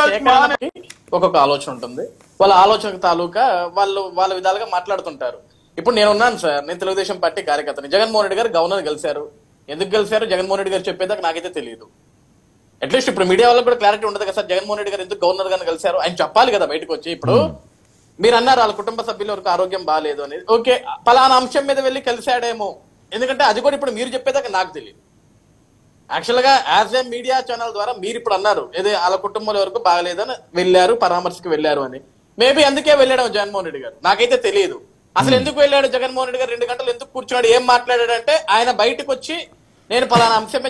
సేకరణకి ఒక్కొక్క ఆలోచన ఉంటుంది. వాళ్ళ ఆలోచన తాలూకా వాళ్ళ విధాలుగా మాట్లాడుతుంటారు. ఇప్పుడు నేను ఉన్నాను సార్, నేను తెలుగుదేశం పార్టీ కార్యకర్తని. జగన్మోహన్ రెడ్డి గారు గవర్నర్ గెలిచారు. ఎందుకు గెలిచారు జగన్మోహన్ రెడ్డి గారు చెప్పేదాకా నాకైతే తెలియదు. అట్లీస్ట్ ఇప్పుడు మీడియా వాళ్ళకి కూడా క్లారిటీ ఉండదు కదా సార్, జగన్మోహన్ రెడ్డి గారు ఎందుకు గవర్నర్ గారిని కలిశారు ఆయన చెప్పాలి కదా బయటకు వచ్చి. ఇప్పుడు మీరు అన్నారు వాళ్ళ కుటుంబ సభ్యుల వరకు ఆరోగ్యం బాగాలేదు అనేది. ఓకే, పలానా అంశం మీద వెళ్ళి కలిశాడేమో, ఎందుకంటే అది కూడా ఇప్పుడు మీరు చెప్పేదాకా నాకు తెలియదు. యాక్చువల్ గా యాజ్ ఏ మీడియా ఛానల్ ద్వారా మీరు ఇప్పుడు అన్నారు ఏదో వాళ్ళ కుటుంబాల వరకు బాగలేదని వెళ్ళారు, పరామర్శకు వెళ్ళారు అని. మేబీ అందుకే వెళ్ళాడు జగన్మోహన్ రెడ్డి గారు, నాకైతే తెలియదు. అసలు ఎందుకు వెళ్ళాడు జగన్మోహన్ రెడ్డి గారు, 2 గంటలు ఎందుకు కూర్చున్నాడు, ఏం మాట్లాడాడంటే ఆయన బయటకు వచ్చి నేను పలానా అంశమే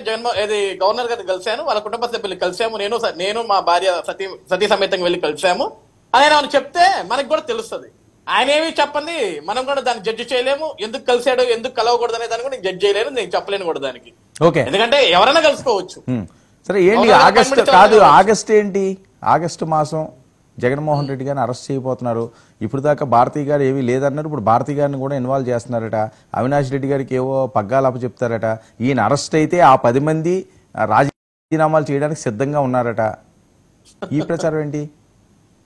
గవర్నర్ గారిని కలిశాను, వాళ్ళ కుటుంబ సభ్యులు కలిసాము, నేను మా భార్య సతీ సమేతంగా వెళ్ళి కలిసాము అని ఆయన చెప్తే మనకు కూడా తెలుస్తుంది. ఆయన ఏమి చెప్పండి, మనం కూడా దాన్ని జడ్జి చేయలేము. ఎందుకు కలిసాడు ఎందుకు కలవకూడదు అనే దాన్ని కూడా నేను జడ్జి చేయలేను, నేను చెప్పలేను కూడా దానికి. ఎందుకంటే ఎవరైనా కలుసుకోవచ్చు. సరే ఏంటి ఆగస్ట్ ఏంటి, ఆగస్టు మాసం జగన్మోహన్ రెడ్డి గారిని అరెస్ట్ చేయబోతున్నారు. ఇప్పుడు దాకా భారతీ గారు ఏమీ లేదన్నారు, ఇప్పుడు భారతీ గారిని కూడా ఇన్వాల్వ్ చేస్తున్నారట. అవినాష్ రెడ్డి గారికి ఏవో పగ్గాలప చెప్తారట. ఈయన అరెస్ట్ అయితే ఆ 10 మంది రాజీనామాలు చేయడానికి సిద్ధంగా ఉన్నారట. ఈ ప్రచారం ఏంటి?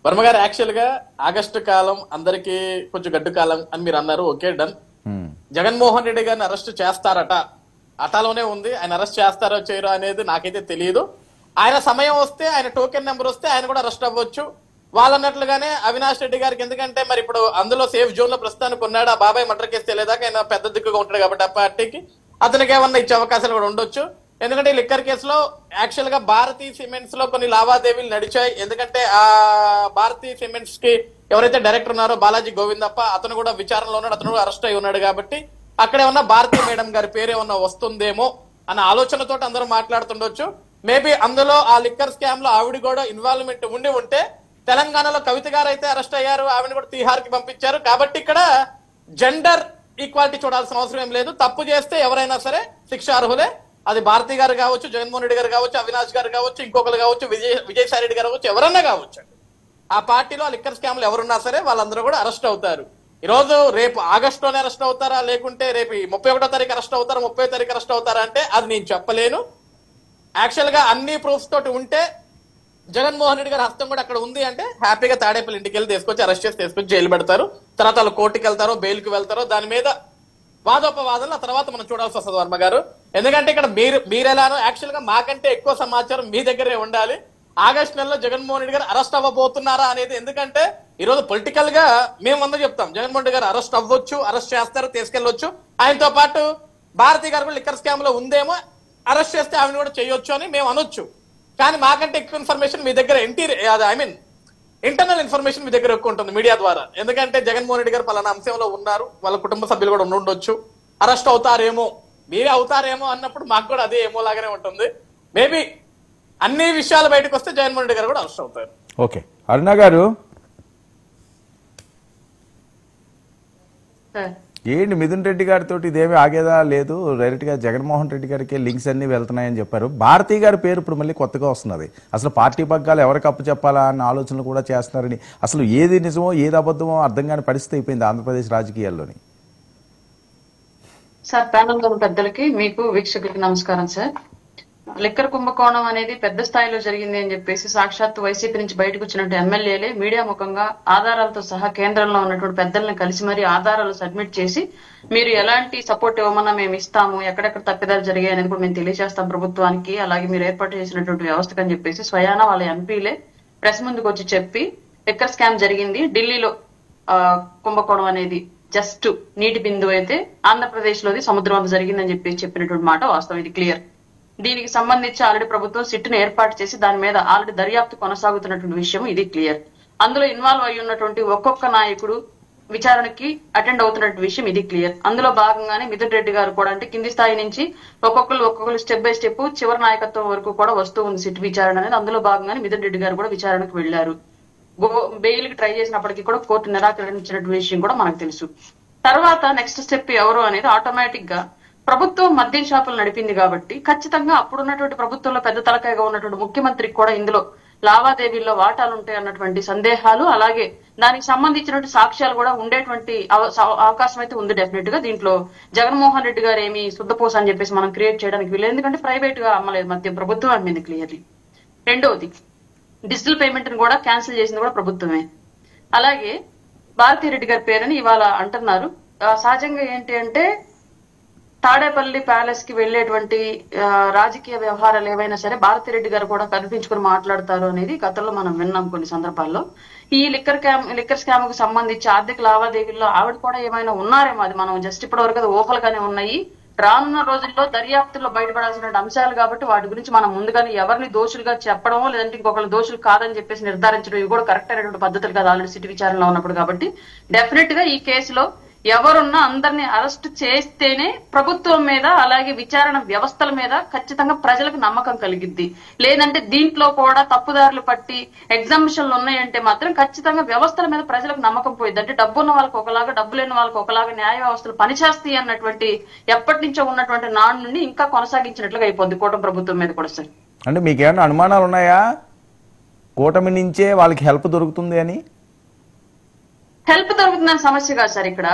వర్మ గారు, యాక్చువల్ గా ఆగస్టు కాలం అందరికీ కొంచెం గడ్డు కాలం అని మీరు అన్నారు. Okay, done. జగన్మోహన్ రెడ్డి గారిని అరెస్ట్ చేస్తారట, అటాలోనే ఉంది. ఆయన అరెస్ట్ చేస్తారో చేయరో అనేది నాకైతే తెలియదు. ఆయన సమయం వస్తే, ఆయన టోకెన్ నెంబర్ వస్తే ఆయన కూడా అరెస్ట్ అవ్వచ్చు. వాళ్ళన్నట్లుగానే అవినాష్ రెడ్డి గారికి, ఎందుకంటే మరి ఇప్పుడు అందులో సేఫ్ జోన్ లో ప్రస్తుతానికి ఉన్నాడు. ఆ బాబాయ్ మర్డర్ కేసు తెలియదాకా ఆయన పెద్ద దిక్కుగా ఉంటాడు కాబట్టి ఆ పార్టీకి అతనికి ఏమన్నా ఇచ్చే అవకాశాలు కూడా ఉండొచ్చు. ఎందుకంటే ఈ లిక్కర్ కేసులో యాక్చువల్ గా భారతీ సిమెంట్స్ లో కొన్ని లావాదేవీలు నడిచాయి. ఎందుకంటే ఆ భారతీ సిమెంట్స్ కి ఎవరైతే డైరెక్టర్ ఉన్నారో బాలాజీ గోవిందప్ప, అతను కూడా విచారణలో ఉన్నాడు, అతను కూడా అరెస్ట్ అయి ఉన్నాడు. కాబట్టి అక్కడ ఏమన్నా భారతీ మేడం గారి పేరు ఏమన్నా వస్తుందేమో అన్న ఆలోచనతో అందరూ మాట్లాడుతుండొచ్చు. మేబీ అందులో ఆ లిక్కర్ స్కామ్ లో ఆవిడ కూడా ఇన్వాల్వ్మెంట్ ఉంటే, తెలంగాణలో కవిత గారు అయితే అరెస్ట్ అయ్యారు, ఆవిడ కూడా తీహార్ కి పంపించారు. కాబట్టి ఇక్కడ జెండర్ ఈక్వాలిటీ చూడాల్సిన అవసరం ఏం లేదు. తప్పు చేస్తే ఎవరైనా సరే శిక్ష అర్హులే. అది భారతీ గారు కావచ్చు, జగన్మోహన్ రెడ్డి గారు కావచ్చు, అవినాష్ గారు కావచ్చు, ఇంకొకరు కావచ్చు, విజయసాయి రెడ్డి గారు కావచ్చు, ఎవరన్నా కావచ్చు. ఆ పార్టీలో లిక్కర్ స్కామ్ లో ఎవరున్నా సరే వాళ్ళందరూ కూడా అరెస్ట్ అవుతారు. ఈ రోజు రేపు ఆగస్టులోనే అరెస్ట్ అవుతారా, లేకుంటే రేపు 31వ తారీఖు అరెస్ట్ అవుతారా, 30వ తారీఖు అరెస్ట్ అవుతారా అంటే అది నేను చెప్పలేను. యాక్చువల్ గా అన్ని ప్రూఫ్స్ తోటి ఉంటే జగన్మోహన్ రెడ్డి గారి హస్తం కూడా అక్కడ ఉంది అంటే హ్యాపీగా తాడేపల్లి ఇంటికి వెళ్ళి తీసుకొచ్చి అరెస్ట్ చేసి తీసుకొచ్చి జైలు పెడతారు. తర్వాత వాళ్ళు కోర్టుకి వెళ్తారో బెయిల్కి వెళ్తారో దాని మీద వాదోపవాదాలు ఆ తర్వాత మనం చూడాల్సి వస్తుంది వర్మ గారు. ఎందుకంటే ఇక్కడ మీరెలానో యాక్చువల్ గా మాకంటే ఎక్కువ సమాచారం మీ దగ్గరే ఉండాలి. ఆగస్టు నెలలో జగన్మోహన్ రెడ్డి గారు అరెస్ట్ అవ్వబోతున్నారా అనేది. ఎందుకంటే ఈ రోజు పొలిటికల్ గా మేము అందరూ చెప్తాం జగన్మోహన్ రెడ్డి గారు అరెస్ట్ అవ్వచ్చు, అరెస్ట్ చేస్తారు, తీసుకెళ్లొచ్చు. ఆయనతో పాటు భారతీ గారు కూడా లిక్కర్ స్కామ్ లో ఉందేమో, అరెస్ట్ చేస్తే ఆమెను కూడా చేయొచ్చు అని మేము అనొచ్చు. కానీ మాకంటే ఎక్కువ ఇన్ఫర్మేషన్ మీ దగ్గర ఇంటర్నల్ ఇన్ఫర్మేషన్ మీ దగ్గర ఎక్కువ ఉంటుంది మీడియా ద్వారా. ఎందుకంటే జగన్మోహన్ రెడ్డి గారు పలానా అంశంలో ఉన్నారు, వాళ్ళ కుటుంబ సభ్యులు కూడా ఉండొచ్చు, అరెస్ట్ అవుతారేమో, మీరే అవుతారేమో అన్నప్పుడు మాకు కూడా అదే ఏమో లాగానే ఉంటుంది. మేబీ అన్ని విషయాలు బయటకు వస్తే జగన్మోహన్ రెడ్డి గారు కూడా అరెస్ట్ అవుతారు. ఓకే, అరుణ గారు ఏంటి మిథున్ రెడ్డి గారితో ఇదేమీ ఆగేదా లేదు, డైరెక్ట్ గా జగన్మోహన్ రెడ్డి గారికి లింక్స్ అన్ని వెళ్తున్నాయని చెప్పారు. భారతీ గారి పేరు ఇప్పుడు మళ్ళీ కొత్తగా వస్తున్నది. అసలు పార్టీ పగ్గాలు ఎవరికి అప్పు చెప్పాలా అన్న ఆలోచనలు కూడా చేస్తున్నారని, అసలు ఏది నిజమో ఏది అబద్ధమో అర్థం కాని పరిస్థితి అయిపోయింది ఆంధ్రప్రదేశ్ రాజకీయాల్లోని. సార్, ప్యానల్ పెద్దలకి, మీకు వీక్షకులకి నమస్కారం సార్. లిక్కర్ కుంభకోణం అనేది పెద్ద స్థాయిలో జరిగింది అని చెప్పేసి సాక్షాత్తు వైసీపీ నుంచి బయటకు వచ్చినట్టు ఎమ్మెల్యేలే మీడియా ముఖంగా ఆధారాలతో సహా కేంద్రంలో ఉన్నటువంటి పెద్దలను కలిసి మరీ ఆధారాలు సబ్మిట్ చేసి మీరు ఎలాంటి సపోర్ట్ ఇవ్వమన్నా మేము ఇస్తాము, ఎక్కడెక్కడ తప్పిదాలు జరిగాయి అనేది కూడా మేము తెలియజేస్తాం ప్రభుత్వానికి, అలాగే మీరు ఏర్పాటు చేసినటువంటి వ్యవస్థకు అని చెప్పేసి స్వయాన వాళ్ళ ఎంపీలే ప్రెస్ ముందుకు వచ్చి చెప్పి లిక్కర్ స్కామ్ జరిగింది, ఢిల్లీలో కుంభకోణం అనేది జస్ట్ నీటి బిందువు అయితే ఆంధ్రప్రదేశ్ లోది సముద్రం జరిగిందని చెప్పినటువంటి మాట వాస్తవం, ఇది క్లియర్. దీనికి సంబంధించి ఆల్రెడీ ప్రభుత్వం సిట్ను ఏర్పాటు చేసి దాని మీద ఆల్రెడీ దర్యాప్తు కొనసాగుతున్నటువంటి విషయం ఇది క్లియర్. అందులో ఇన్వాల్వ్ అయి ఉన్నటువంటి ఒక్కొక్క నాయకుడు విచారణకి అటెండ్ అవుతున్నటువంటి విషయం ఇది క్లియర్. అందులో భాగంగానే మిథున్ రెడ్డి గారు కూడా అంటే కింది స్థాయి నుంచి ఒక్కొక్కరు స్టెప్ బై స్టెప్ చివరి నాయకత్వం వరకు కూడా వస్తూ ఉంది సిట్ విచారణ అనేది. అందులో భాగంగానే మిథున్ రెడ్డి గారు కూడా విచారణకు వెళ్లారు. బెయిల్ కి ట్రై చేసినప్పటికీ కూడా కోర్టు నిరాకరించినటువంటి విషయం కూడా మనకు తెలుసు. తర్వాత నెక్స్ట్ స్టెప్ ఎవరు అనేది ఆటోమేటిక్ గా ప్రభుత్వం మద్యం షాపులు నడిపింది కాబట్టి ఖచ్చితంగా అప్పుడున్నటువంటి ప్రభుత్వంలో పెద్ద తలకాయగా ఉన్నటువంటి ముఖ్యమంత్రికి కూడా ఇందులో లావాదేవీల్లో వాటాలు ఉంటాయి అన్నటువంటి సందేహాలు, అలాగే దానికి సంబంధించినటువంటి సాక్ష్యాలు కూడా ఉండేటువంటి అవకాశం అయితే ఉంది డెఫినెట్ గా. దీంట్లో జగన్మోహన్ రెడ్డి గారు ఏమి శుద్ధపూస అని చెప్పేసి మనం క్రియేట్ చేయడానికి వీలేదు, ఎందుకంటే ప్రైవేట్ గా అమ్మలేదు మద్యం, ప్రభుత్వం అమ్మింది క్లియర్లీ. రెండవది, డిజిటల్ పేమెంట్ ని కూడా క్యాన్సిల్ చేసింది కూడా ప్రభుత్వమే. అలాగే భారతీరెడ్డి గారి పేరుని ఇవాళ అంటున్నారు. సహజంగా ఏంటి అంటే తాడేపల్లి ప్యాలెస్ కి వెళ్లేటువంటి రాజకీయ వ్యవహారాలు ఏవైనా సరే భారతిరెడ్డి గారు కూడా కనిపించుకుని మాట్లాడతారు అనేది గతంలో మనం విన్నాం కొన్ని సందర్భాల్లో. ఈ లిక్కర్ స్కామ్ కు సంబంధించి ఆర్థిక లావాదేవీల్లో ఆవిడ కూడా ఏమైనా ఉన్నారేమో, అది మనం జస్ట్ ఇప్పటి వరకు అది ఊహలుగానే ఉన్నాయి. రానున్న రోజుల్లో దర్యాప్తుల్లో బయటపడాల్సిన అంశాలు కాబట్టి వాటి గురించి మనం ముందుగానే ఎవరిని దోషులుగా చెప్పడమో లేదంటే ఇంకొకరు దోషులు కాదని చెప్పేసి నిర్ధారించడం ఇవి కూడా కరెక్ట్ అయినటువంటి పద్ధతులు కాదు ఆల్రెడీ సిటీ విచారణలో ఉన్నప్పుడు. కాబట్టి డెఫినెట్ గా ఈ కేసులో ఎవరున్నా అందరినీ అరెస్ట్ చేస్తేనే ప్రభుత్వం మీద అలాగే విచారణ వ్యవస్థల మీద ఖచ్చితంగా ప్రజలకు నమ్మకం కలిగిద్ది. లేదంటే దీంట్లో కూడా తప్పుదారులు పట్టి ఎగ్జామిషన్లు ఉన్నాయంటే మాత్రం ఖచ్చితంగా వ్యవస్థల మీద ప్రజలకు నమ్మకం పోయింది. అంటే డబ్బు ఉన్న వాళ్ళకి ఒకలాగా, డబ్బు లేని వాళ్ళకి ఒకలాగా న్యాయ వ్యవస్థలు పనిచేస్తాయి అన్నటువంటి ఎప్పటి నుంచో ఉన్నటువంటి నాడు నుండి ఇంకా కొనసాగించినట్లుగా అయిపోద్ది కూటమి ప్రభుత్వం మీద కూడా. సార్ అంటే మీకేమైనా అనుమానాలు ఉన్నాయా కూటమి నుంచే వాళ్ళకి హెల్ప్ దొరుకుతుంది అని? హెల్ప్ దొరుకుతుందని సమస్య కాదు సార్. ఇక్కడ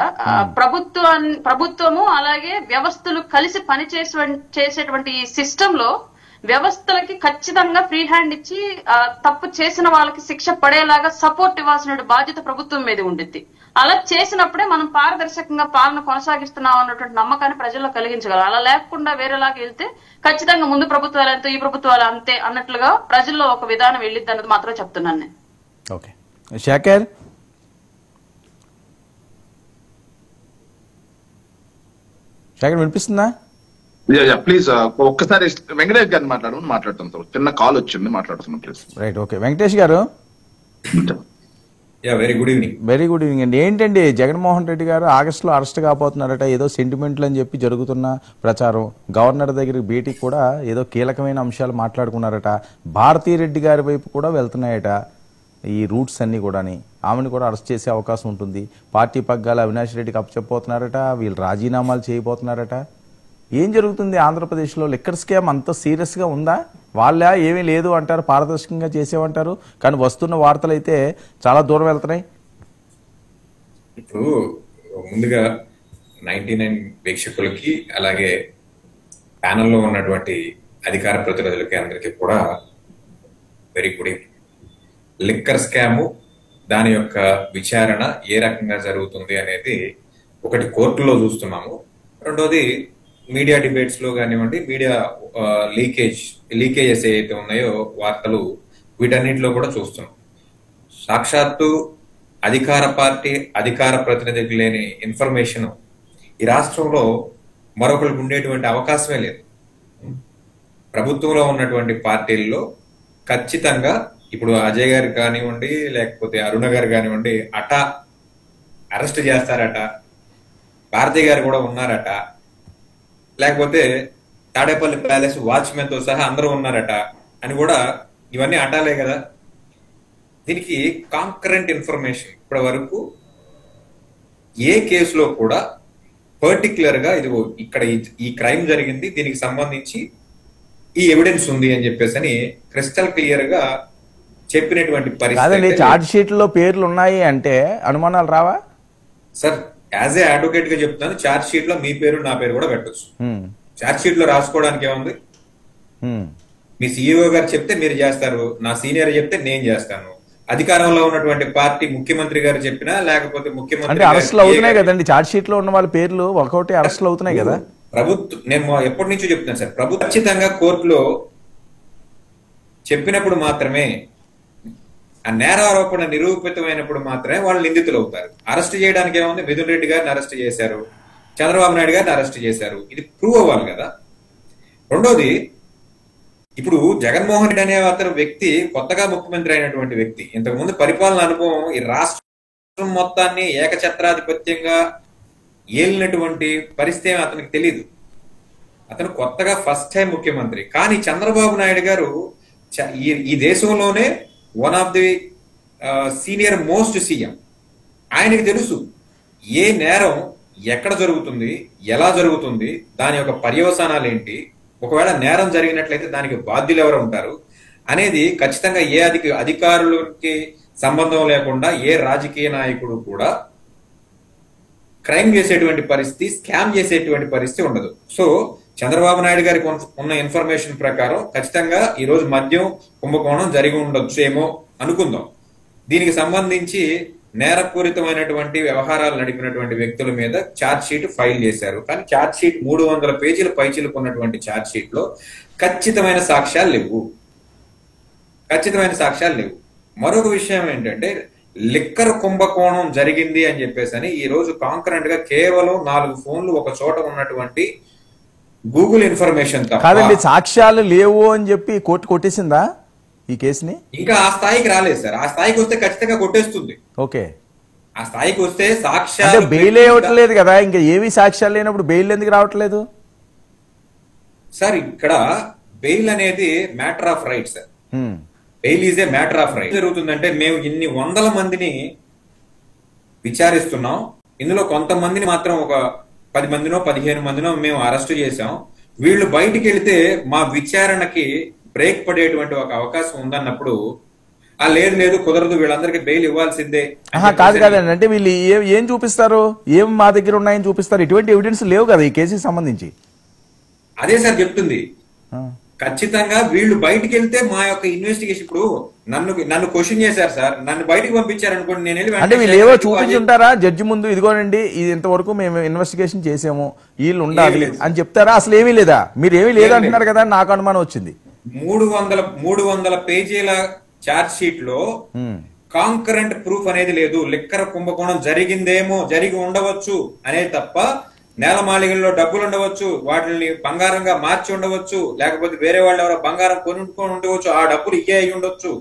ప్రభుత్వము అలాగే వ్యవస్థలు కలిసి చేసేటువంటి ఈ సిస్టమ్ లో వ్యవస్థలకి ఖచ్చితంగా ఫ్రీ హ్యాండ్ ఇచ్చి తప్పు చేసిన వాళ్ళకి శిక్ష పడేలాగా సపోర్ట్ ఇవ్వాల్సిన బాధ్యత ప్రభుత్వం మీద ఉండిద్ది. అలా చేసినప్పుడే మనం పారదర్శకంగా పాలన కొనసాగిస్తున్నాం అన్నటువంటి నమ్మకాన్ని ప్రజల్లో కలిగించగలం. అలా లేకుండా వేరేలాగా వెళ్తే ఖచ్చితంగా ముందు ప్రభుత్వాలు ఎంతో ఈ ప్రభుత్వాలు అంతే అన్నట్లుగా ప్రజల్లో ఒక విధానం వెళ్ళిద్ది అన్నది మాత్రం చెప్తున్నాను నేను. ఓకే శేఖర్, శేఖర్ వినిపిస్తుందా? ప్లీజ్ ఒక్కసారి వెంకటేష్ గారిని మాట్లాడుతాం సార్. చిన్న కాల్ వచ్చింది, మాట్లాడుతున్నాం please. Right, okay. Venkatesh garu, very good evening. Very good evening అండి. ఏంటండి జగన్మోహన్ రెడ్డి గారు ఆగస్టులో అరెస్ట్ కాబోతున్నారట, ఏదో సెంటిమెంట్లు అని చెప్పి జరుగుతున్న ప్రచారం. గవర్నర్ దగ్గరికి భేటీ కూడా ఏదో కీలకమైన అంశాలు మాట్లాడుకున్నారట. భారతీరెడ్డి గారి వైపు కూడా వెళ్తున్నాయట ఈ రూట్స్ అన్ని కూడాని. ఆమెను కూడా అరెస్ట్ చేసే అవకాశం ఉంటుంది. పార్టీ పగ్గాలు అవినాష్ రెడ్డికి అప్పచెప్పబోతున్నారట, వీళ్ళు రాజీనామాలు చేయబోతున్నారట. ఏం జరుగుతుంది ఆంధ్రప్రదేశ్లో? లిక్కర్ స్కామ్ అంత సీరియస్గా ఉందా? వాళ్ళ ఏమీ లేదు అంటారు, పారదర్శకంగా చేసేవంటారు, కానీ వస్తున్న వార్తలు అయితే చాలా దూరం వెళ్తున్నాయి. ఇప్పుడు ముందుగా 99 వీక్షకులకి అలాగే ప్యానల్లో ఉన్నటువంటి అధికార ప్రతినిధులకి అందరికీ కూడా very good evening. Liquor scam దాని యొక్క విచారణ ఏ రకంగా జరుగుతుంది అనేది ఒకటి కోర్టులో చూస్తున్నాము. రెండోది మీడియా డిబేట్స్ లో కానివ్వండి, మీడియా లీకేజెస్ ఏవైతే ఉన్నాయో వార్తలు, వీటన్నిటిలో కూడా చూస్తున్నాం. సాక్షాత్తు అధికార పార్టీ అధికార ప్రతినిధికి లేని ఇన్ఫర్మేషన్ ఈ రాష్ట్రంలో మరొకరికి ఉండేటువంటి అవకాశమే లేదు. ప్రభుత్వంలో ఉన్నటువంటి పార్టీల్లో ఖచ్చితంగా ఇప్పుడు అజయ్ గారు కానివ్వండి, లేకపోతే అరుణ గారు కానివ్వండి, అరెస్ట్ చేస్తారట, భారతి గారు కూడా ఉన్నారట, లేకపోతే తాడేపల్లి ప్యాలెస్ వాచ్మెన్ తో సహా అందరూ ఉన్నారట అని కూడా, ఇవన్నీ అటాలే కదా. దీనికి కాంకరెంట్ ఇన్ఫర్మేషన్ ఇప్పటి వరకు ఏ కేసులో కూడా పర్టికులర్ గా ఇదిగో ఇక్కడ ఈ క్రైమ్ జరిగింది, దీనికి సంబంధించి ఈ ఎవిడెన్స్ ఉంది అని చెప్పేసి అని క్రిస్టల్ క్లియర్ గా చెప్పినటువంటి పరిస్థితి. చార్జ్ షీట్ లో పేర్లు ఉన్నాయి అంటే అనుమానాలు రావా సార్? యాజ్ ఏ అడ్వకేట్ గా చెప్తున్నాను, చార్జ్ షీట్ లో మీ పేరు నా పేరు కూడా పెట్టొచ్చు. చార్జ్ షీట్ లో రాసుకోవడానికి ఏముంది? మీ సీఈఓ గారు చెప్తే మీరు చేస్తారు, నా సీనియర్ చెప్తే నేను చేస్తాను. అధికారంలో ఉన్నటువంటి పార్టీ ముఖ్యమంత్రి గారు చెప్పినా లేకపోతే ముఖ్యమంత్రి అరెస్టులు అవుతున్నాయి కదండి, చార్జ్ షీట్ లో ఉన్న వాళ్ళ పేర్లు ఒకటి అరెస్టులు అవుతున్నాయి కదా. ప్రభుత్వం, నేను ఎప్పటి నుంచో చెప్తున్నాను సార్, ప్రభుత్వం ఖచ్చితంగా కోర్టులో చెప్పినప్పుడు మాత్రమే, ఆ నేరారోపణ నిరూపితమైనప్పుడు మాత్రమే వాళ్ళు నిందితులు అవుతారు. అరెస్ట్ చేయడానికి ఏముంది? మిథున్ రెడ్డి గారిని అరెస్ట్ చేశారు, చంద్రబాబు నాయుడు గారిని అరెస్ట్ చేశారు, ఇది ప్రూవ్ అవ్వాలి కదా. రెండోది, ఇప్పుడు జగన్మోహన్ రెడ్డి అనే అతను వ్యక్తి కొత్తగా ముఖ్యమంత్రి అయినటువంటి వ్యక్తి. ఇంతకుముందు పరిపాలన అనుభవం ఈ రాష్ట్రం మొత్తాన్ని ఏకఛత్రాధిపత్యంగా ఏలినటువంటి పరిస్థితి అతనికి తెలీదు. అతను కొత్తగా ఫస్ట్ టైం ముఖ్యమంత్రి. కానీ చంద్రబాబు నాయుడు గారు ఈ దేశంలోనే one of the senior most CM. ఆయనకి తెలుసు ఏ నేరం ఎక్కడ జరుగుతుంది, ఎలా జరుగుతుంది, దాని యొక్క పర్యవసానాలు ఏంటి, ఒకవేళ నేరం జరిగినట్లయితే దానికి బాధ్యులు ఎవరు ఉంటారు అనేది ఖచ్చితంగా ఏ అధికారులకి సంబంధం లేకుండా ఏ రాజకీయ నాయకుడు కూడా క్రైమ్ చేసేటువంటి పరిస్థితి, స్కామ్ చేసేటువంటి పరిస్థితి ఉండదు. సో చంద్రబాబు నాయుడు గారికి ఉన్న ఇన్ఫర్మేషన్ ప్రకారం ఖచ్చితంగా ఈ రోజు మద్యం కుంభకోణం జరిగి ఉండొచ్చేమో అనుకుందాం. దీనికి సంబంధించి నేరపూరితమైనటువంటి వ్యవహారాలు నడిపినటువంటి వ్యక్తుల మీద ఛార్జ్ షీట్ ఫైల్ చేశారు. కానీ ఛార్జ్ షీట్ 300 పేజీల పైచిలుకున్నటువంటి ఛార్జ్ షీట్ లో ఖచ్చితమైన సాక్ష్యాలు లేవు. మరొక విషయం ఏంటంటే లిక్కర్ కుంభకోణం జరిగింది అని చెప్పేసి ఈ రోజు కాంకరెంట్ గా కేవలం 4 ఫోన్లు ఒక చోట ఉన్నటువంటి గూగుల్ ఇన్ఫర్మేషన్ కాదండి, సాక్ష్యాలు లేవు అని చెప్పి కోర్టు కొట్టేసిందా ఈ కేసుని? ఇంకా ఆ స్థాయికి రాలేదు సార్. ఆ స్థాయికి వస్తే ఖచ్చితంగా కొట్టేస్తుంది. ఓకే, ఆ స్థాయికి వస్తే సాక్ష్యాలు బెయిల్ ఇవ్వట్లేదు కదా, ఇంకా ఏవి సాక్ష్యాలు లేనప్పుడు బెయిల్ ఎందుకు రావట్లేదు సార్? ఇక్కడ బెయిల్ అనేది matter of right sir. Bail is a matter of right. జరుగుతుందంటే మేము ఇన్ని 100 మందిని విచారిస్తున్నాం, ఇందులో కొంతమందిని మాత్రం ఒక 10 మందినో 15 మందినో మేము అరెస్ట్ చేశాం. వీళ్ళు బయటికి వెళితే మా విచారణకి బ్రేక్ పడేటువంటి ఒక అవకాశం ఉందన్నప్పుడు లేదు కుదరదు, వీళ్ళందరికీ బెయిల్ ఇవ్వాల్సిందే. కాదండి, అంటే వీళ్ళు ఏం చూపిస్తారు, ఏం మా దగ్గర ఉన్నాయని చూపిస్తారు? ఎటువంటి ఎవిడెన్స్ లేవు కదా ఈ కేసుకి సంబంధించి. అదే సార్ చెప్తుంది. ఖచ్చితంగా వీళ్ళు బయటికి వెళ్తే మా యొక్క ఇన్వెస్టిగేషన్, ఇప్పుడు నన్ను క్వశ్చన్ చేశారు సార్, నన్ను బయటకు పంపించారు అనుకోండి, నేను వెళ్ళి అంటే వీళ్ళు ఏవో చూపించుంటారా జడ్జి ముందు, ఇదిగోనండి ఇది ఇంతవరకు మేము ఇన్వెస్టిగేషన్ చేసాము, వీళ్ళు ఉండాలి అని చెప్తారా? అసలు ఏమీ లేదా, మీరు ఏమీ లేదంటున్నారు కదా, నాకు అనుమానం వచ్చింది. 300 పేజీల ఛార్జ్ షీట్ లో కాంకరెంట్ ప్రూఫ్ అనేది లేదు. లిక్కర్ కుంభకోణం జరిగి ఉండవచ్చు అనేది తప్ప నేలమాళిగల్లో డబ్బులు ఉండవచ్చు, వాటిని బంగారంగా మార్చి ఉండవచ్చు, లేకపోతే వేరే వాళ్ళు ఎవరో బంగారం కొనుక్కొని ఉండవచ్చు, ఆ డబ్బులు ఇయ్యే అయి ఉండొచ్చు,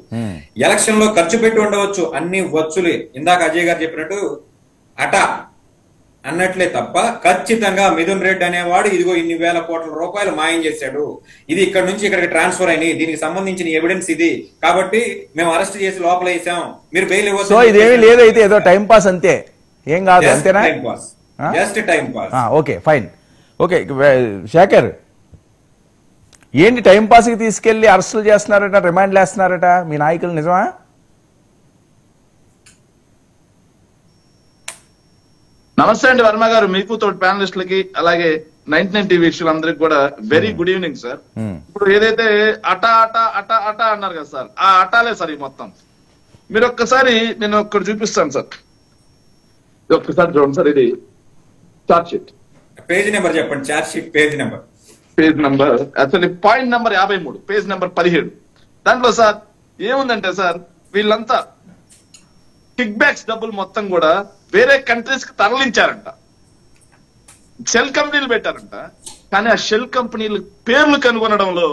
ఎలక్షన్ లో ఖర్చు పెట్టి ఉండవచ్చు, అన్ని వచ్చులే. ఇందాక అజయ్ గారు చెప్పినట్టు అన్నట్లే తప్ప ఖచ్చితంగా మిథున్ రెడ్డి అనేవాడు ఇదిగో ఇన్ని వేల కోట్ల రూపాయలు మాయం చేశాడు, ఇది ఇక్కడ నుంచి ఇక్కడికి ట్రాన్స్ఫర్ అయినాయి, దీనికి సంబంధించిన ఎవిడెన్స్ ఇది, కాబట్టి మేము అరెస్ట్ చేసి లోపల వేసాం, మీరు బెయిల్ ఇవ్వచ్చు. సో ఇదేమీ లేదు, అయితే ఏదో టైం పాస్ అంతే, ఏం కాదు, అంతేనా? Just time pass. Okay fine. Okay Shekhar, ఏంటి టైం పాస్ కి తీసుకెళ్లి అరెస్టులు చేస్తున్నారట, రిమాండ్లు వేస్తున్నారట మీ నాయకులు, నిజమా? నమస్తే అండి వర్మ గారు, మీకు తోటి ప్యానలిస్టులకి అలాగే 99 టీవీ వీక్షకులందరికీ కూడా వెరీ గుడ్ ఈవినింగ్ సార్. ఇప్పుడు ఏదైతే అట అన్నారు కదా సార్, ఆ అటాలే సార్ ఈ మొత్తం. మీరు ఒక్కసారి నేను ఒక్కటి చూపిస్తాను సార్, ఒక్కసారి చూడండి సార్. ఇది చార్జ్ షీట్ పేజ్ నెంబర్ చెప్పండి. Charge sheet page number actually point number 53, page number 17. దాంట్లో సార్ ఏముందంటే సార్, వీళ్ళంతా కిక్ బ్యాక్స్ డబ్బులు మొత్తం కూడా వేరే కంట్రీస్ కి తరలించారంట, షెల్ కంపెనీలు పెట్టారంట. కానీ ఆ షెల్ కంపెనీల పేర్లు కనుగొనడంలో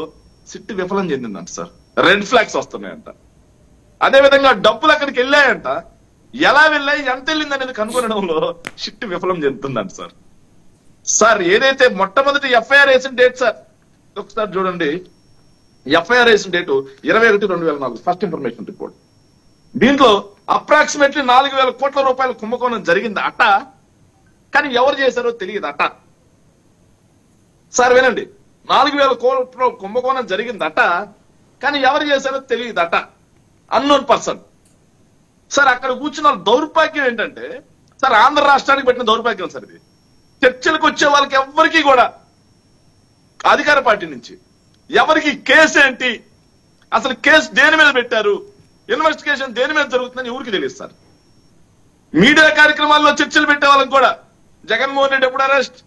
సిట్ విఫలం చెందిందంట సార్. రెడ్ ఫ్లాగ్స్ వస్తున్నాయంట. అదే విధంగా డబ్బులు అక్కడికి వెళ్ళాయంట, ఎలా వెళ్ళాయి, ఎంత వెళ్ళింది అనేది కనుగొనడంలో షిట్ విఫలం చెందుతుందంట సార్. సార్ ఏదైతే మొట్టమొదటి ఎఫ్ఐఆర్ వేసిన డేట్ సార్, ఒకసారి చూడండి. ఎఫ్ఐఆర్ వేసిన డేటు 21/2004, ఫస్ట్ ఇన్ఫర్మేషన్ రిపోర్ట్. దీంట్లో అప్రాక్సిమేట్లీ 4,000 కోట్ల రూపాయల కుంభకోణం జరిగింది అట, కానీ ఎవరు చేశారో తెలియదు అట. సార్ వినండి, 4,000 కోట్ల కుంభకోణం జరిగిందట, కానీ ఎవరు చేశారో తెలియదు అట, అన్నోన్ పర్సన్. సార్ అక్కడ కూర్చున్న దౌర్భాగ్యం ఏంటంటే సార్, ఆంధ్ర రాష్ట్రానికి పెట్టిన దౌర్భాగ్యం సార్ ఇది. చర్చలకు వచ్చే వాళ్ళకి ఎవరికి కూడా అధికార పార్టీ నుంచి ఎవరికి కేసు ఏంటి, అసలు కేసు దేని మీద పెట్టారు, ఇన్వెస్టిగేషన్ దేని మీద జరుగుతుందని ఊరికి తెలియదు సార్. మీడియా కార్యక్రమాల్లో చర్చలు పెట్టే వాళ్ళకి కూడా జగన్మోహన్ రెడ్డి ఎప్పుడు అరెస్ట్,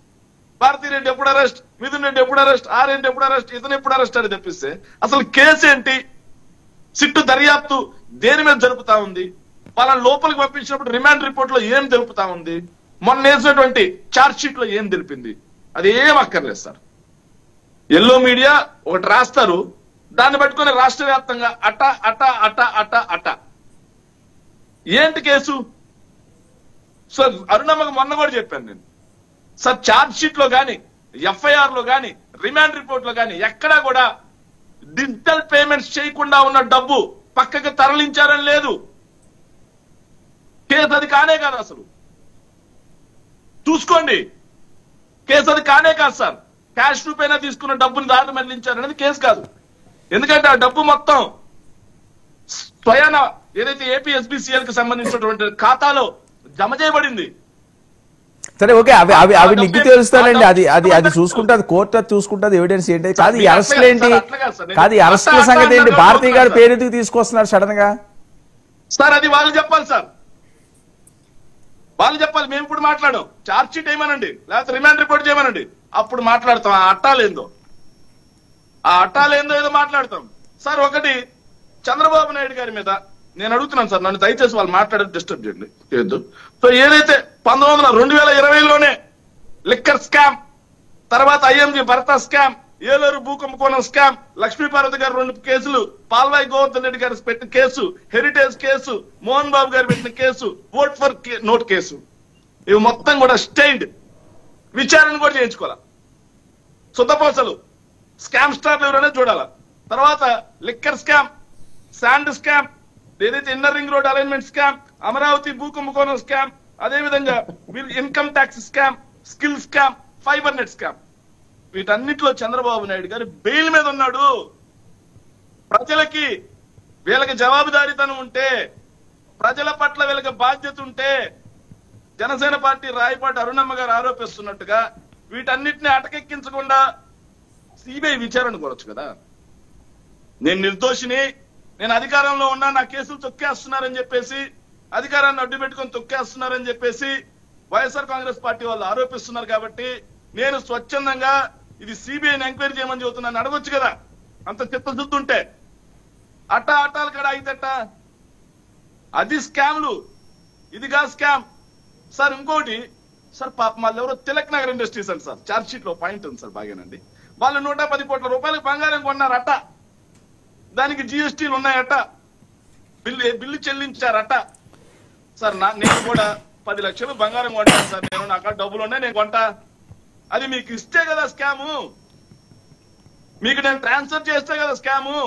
భారతీ రెడ్డి ఎప్పుడు అరెస్ట్, మిథున్ రెడ్డి ఎప్పుడు అరెస్ట్, ఆర్ఎన్ ఎప్పుడు అరెస్ట్, ఇతను ఎప్పుడు అరెస్ట్ అని తెప్పిస్తే అసలు కేసు ఏంటి, సిట్టు దర్యాప్తు దేని మీద జరుపుతా ఉంది, వాళ్ళని లోపలికి పంపించినప్పుడు రిమాండ్ రిపోర్ట్ లో ఏం తెలుపుతా ఉంది, మొన్న వేసినటువంటి ఛార్జ్ షీట్ లో ఏం తెలిపింది, అది ఏం అక్కర్లేదు సార్. ఎల్లో మీడియా ఒకటి రాస్తారు, దాన్ని పట్టుకుని రాష్ట్ర వ్యాప్తంగా అట అట అట అట అట. ఏంటి కేసు సార్? అరుణమ్మకి మొన్న కూడా చెప్పాను నేను సార్, ఛార్జ్ షీట్ లో గాని, ఎఫ్ఐఆర్ లో గాని, రిమాండ్ రిపోర్ట్ లో గాని ఎక్కడా కూడా డిజిటల్ పేమెంట్స్ చేయకుండా ఉన్న డబ్బు పక్కకి తరలించారని లేదు. కేసు అది కానే కాదు, అసలు చూసుకోండి, కేసు అది కానే కాదు సార్. క్యాష్ రూపేనా తీసుకున్న డబ్బుని దారి మళ్లించారనేది కేసు కాదు. ఎందుకంటే ఆ డబ్బు మొత్తం స్వయాన ఏదైతే ఏపీఎస్బిసిఎల్ కి సంబంధించినటువంటి ఖాతాలో జమ చేయబడింది. సరే ఓకే, అవి అవి అవి నిగ్గు తెలుస్తానండి. అది అది అది చూసుకుంటుంది కోర్టు, అది చూసుకుంటుంది ఎవిడెన్స్ ఏంటి. కాదు ఈ అరెస్టులు ఏంటి, కాదు ఈ అరెస్టుల సంగతి ఏంటి, భారతీయ గారు పేరు ఎందుకు తీసుకొస్తున్నారు సడన్ గా? సార్ అది వాళ్ళు చెప్పాలి సార్, వాళ్ళు చెప్పాలి. మేము ఇప్పుడు మాట్లాడాం, ఛార్జ్ షీట్ ఏమనండి, లేకపోతే రిమాండ్ రిపోర్ట్ చేయమనండి, అప్పుడు మాట్లాడతాం. ఆ అట్టాలేందో ఏదో మాట్లాడతాం సార్. ఒకటి చంద్రబాబు నాయుడు గారి మీద నేను అడుగుతున్నాను సార్, నన్ను దయచేసి వాళ్ళు మాట్లాడేది డిస్టర్బ్ చేయొద్దు. సో ఏదైతే 2020లోనే లిక్కర్ స్కామ్, తర్వాత ఐఎంజీ భర్త స్కామ్, ఏలూరు భూ కుంభకోణం స్కామ్, లక్ష్మీపార్వతి గారు 2 కేసులు, పాల్వాయి గోవర్ధన్ రెడ్డి గారు పెట్టిన case, heritage case, Mohan Babu గారు పెట్టిన case, vote for note case, ఇవి మొత్తం కూడా స్టేడ్ విచారణ కూడా చేయించుకోవాలా. సుద్దపోసలు స్కామ్ స్టార్లు ఎవరైనా చూడాలా. తర్వాత లిక్కర్ స్కామ్, శాండ్ స్కామ్, ఏదైతే inner ring road alignment scam, Amaravati భూ కుంభకోణం స్కామ్, అదే విధంగా income tax scam, skill scam, fibre net scam, వీటన్నిటిలో చంద్రబాబు నాయుడు గారు బెయిల్ మీద ఉన్నాడు. ప్రజలకి వీళ్ళకి జవాబుదారీతనం ఉంటే, ప్రజల పట్ల వీళ్ళకి బాధ్యత ఉంటే, జనసేన పార్టీ రాయపాటి అరుణమ్మ గారు ఆరోపిస్తున్నట్టుగా వీటన్నిటిని అటకెక్కించకుండా సిబిఐ విచారణ కోరొచ్చు కదా. నేను నిర్దోషిని, నేను అధికారంలో ఉన్నా, నా కేసులు తొక్కేస్తున్నారని చెప్పేసి, అధికారాన్ని అడ్డు పెట్టుకొని తొక్కేస్తున్నారని చెప్పేసి వైఎస్ఆర్ కాంగ్రెస్ పార్టీ వాళ్ళు ఆరోపిస్తున్నారు. కాబట్టి నేను స్వచ్ఛందంగా ఇది సిబిఐని ఎంక్వైరీ చేయమని చెబుతున్నాను, అడగొచ్చు కదా. అంత చిత్తశుద్ధి ఉంటే అట్టాలు కూడా అయితేట అది స్కామ్లు, ఇదిగా స్కామ్ సార్. ఇంకోటి సార్, పాపం వాళ్ళు ఎవరో తిలక్ నగర్ ఇండస్ట్రీస్ అని సార్ ఛార్జ్ షీట్ లో పాయింట్ ఉంది సార్, బాగానండి. వాళ్ళు 110 కోట్ల రూపాయలకు బంగారం కొన్నారట, దానికి జిఎస్టీలు ఉన్నాయట, బిల్లు చెల్లించారట సార్. నేను కూడా 10 లక్షలు బంగారం కొంటాను సార్, నేను నాకు డబ్బులు ఉన్నాయి, నేను కొంటా. అది మీకు ఇస్తే కదా స్కాము, మీకు నేను ట్రాన్స్ఫర్ చేస్తే కదా స్కాము,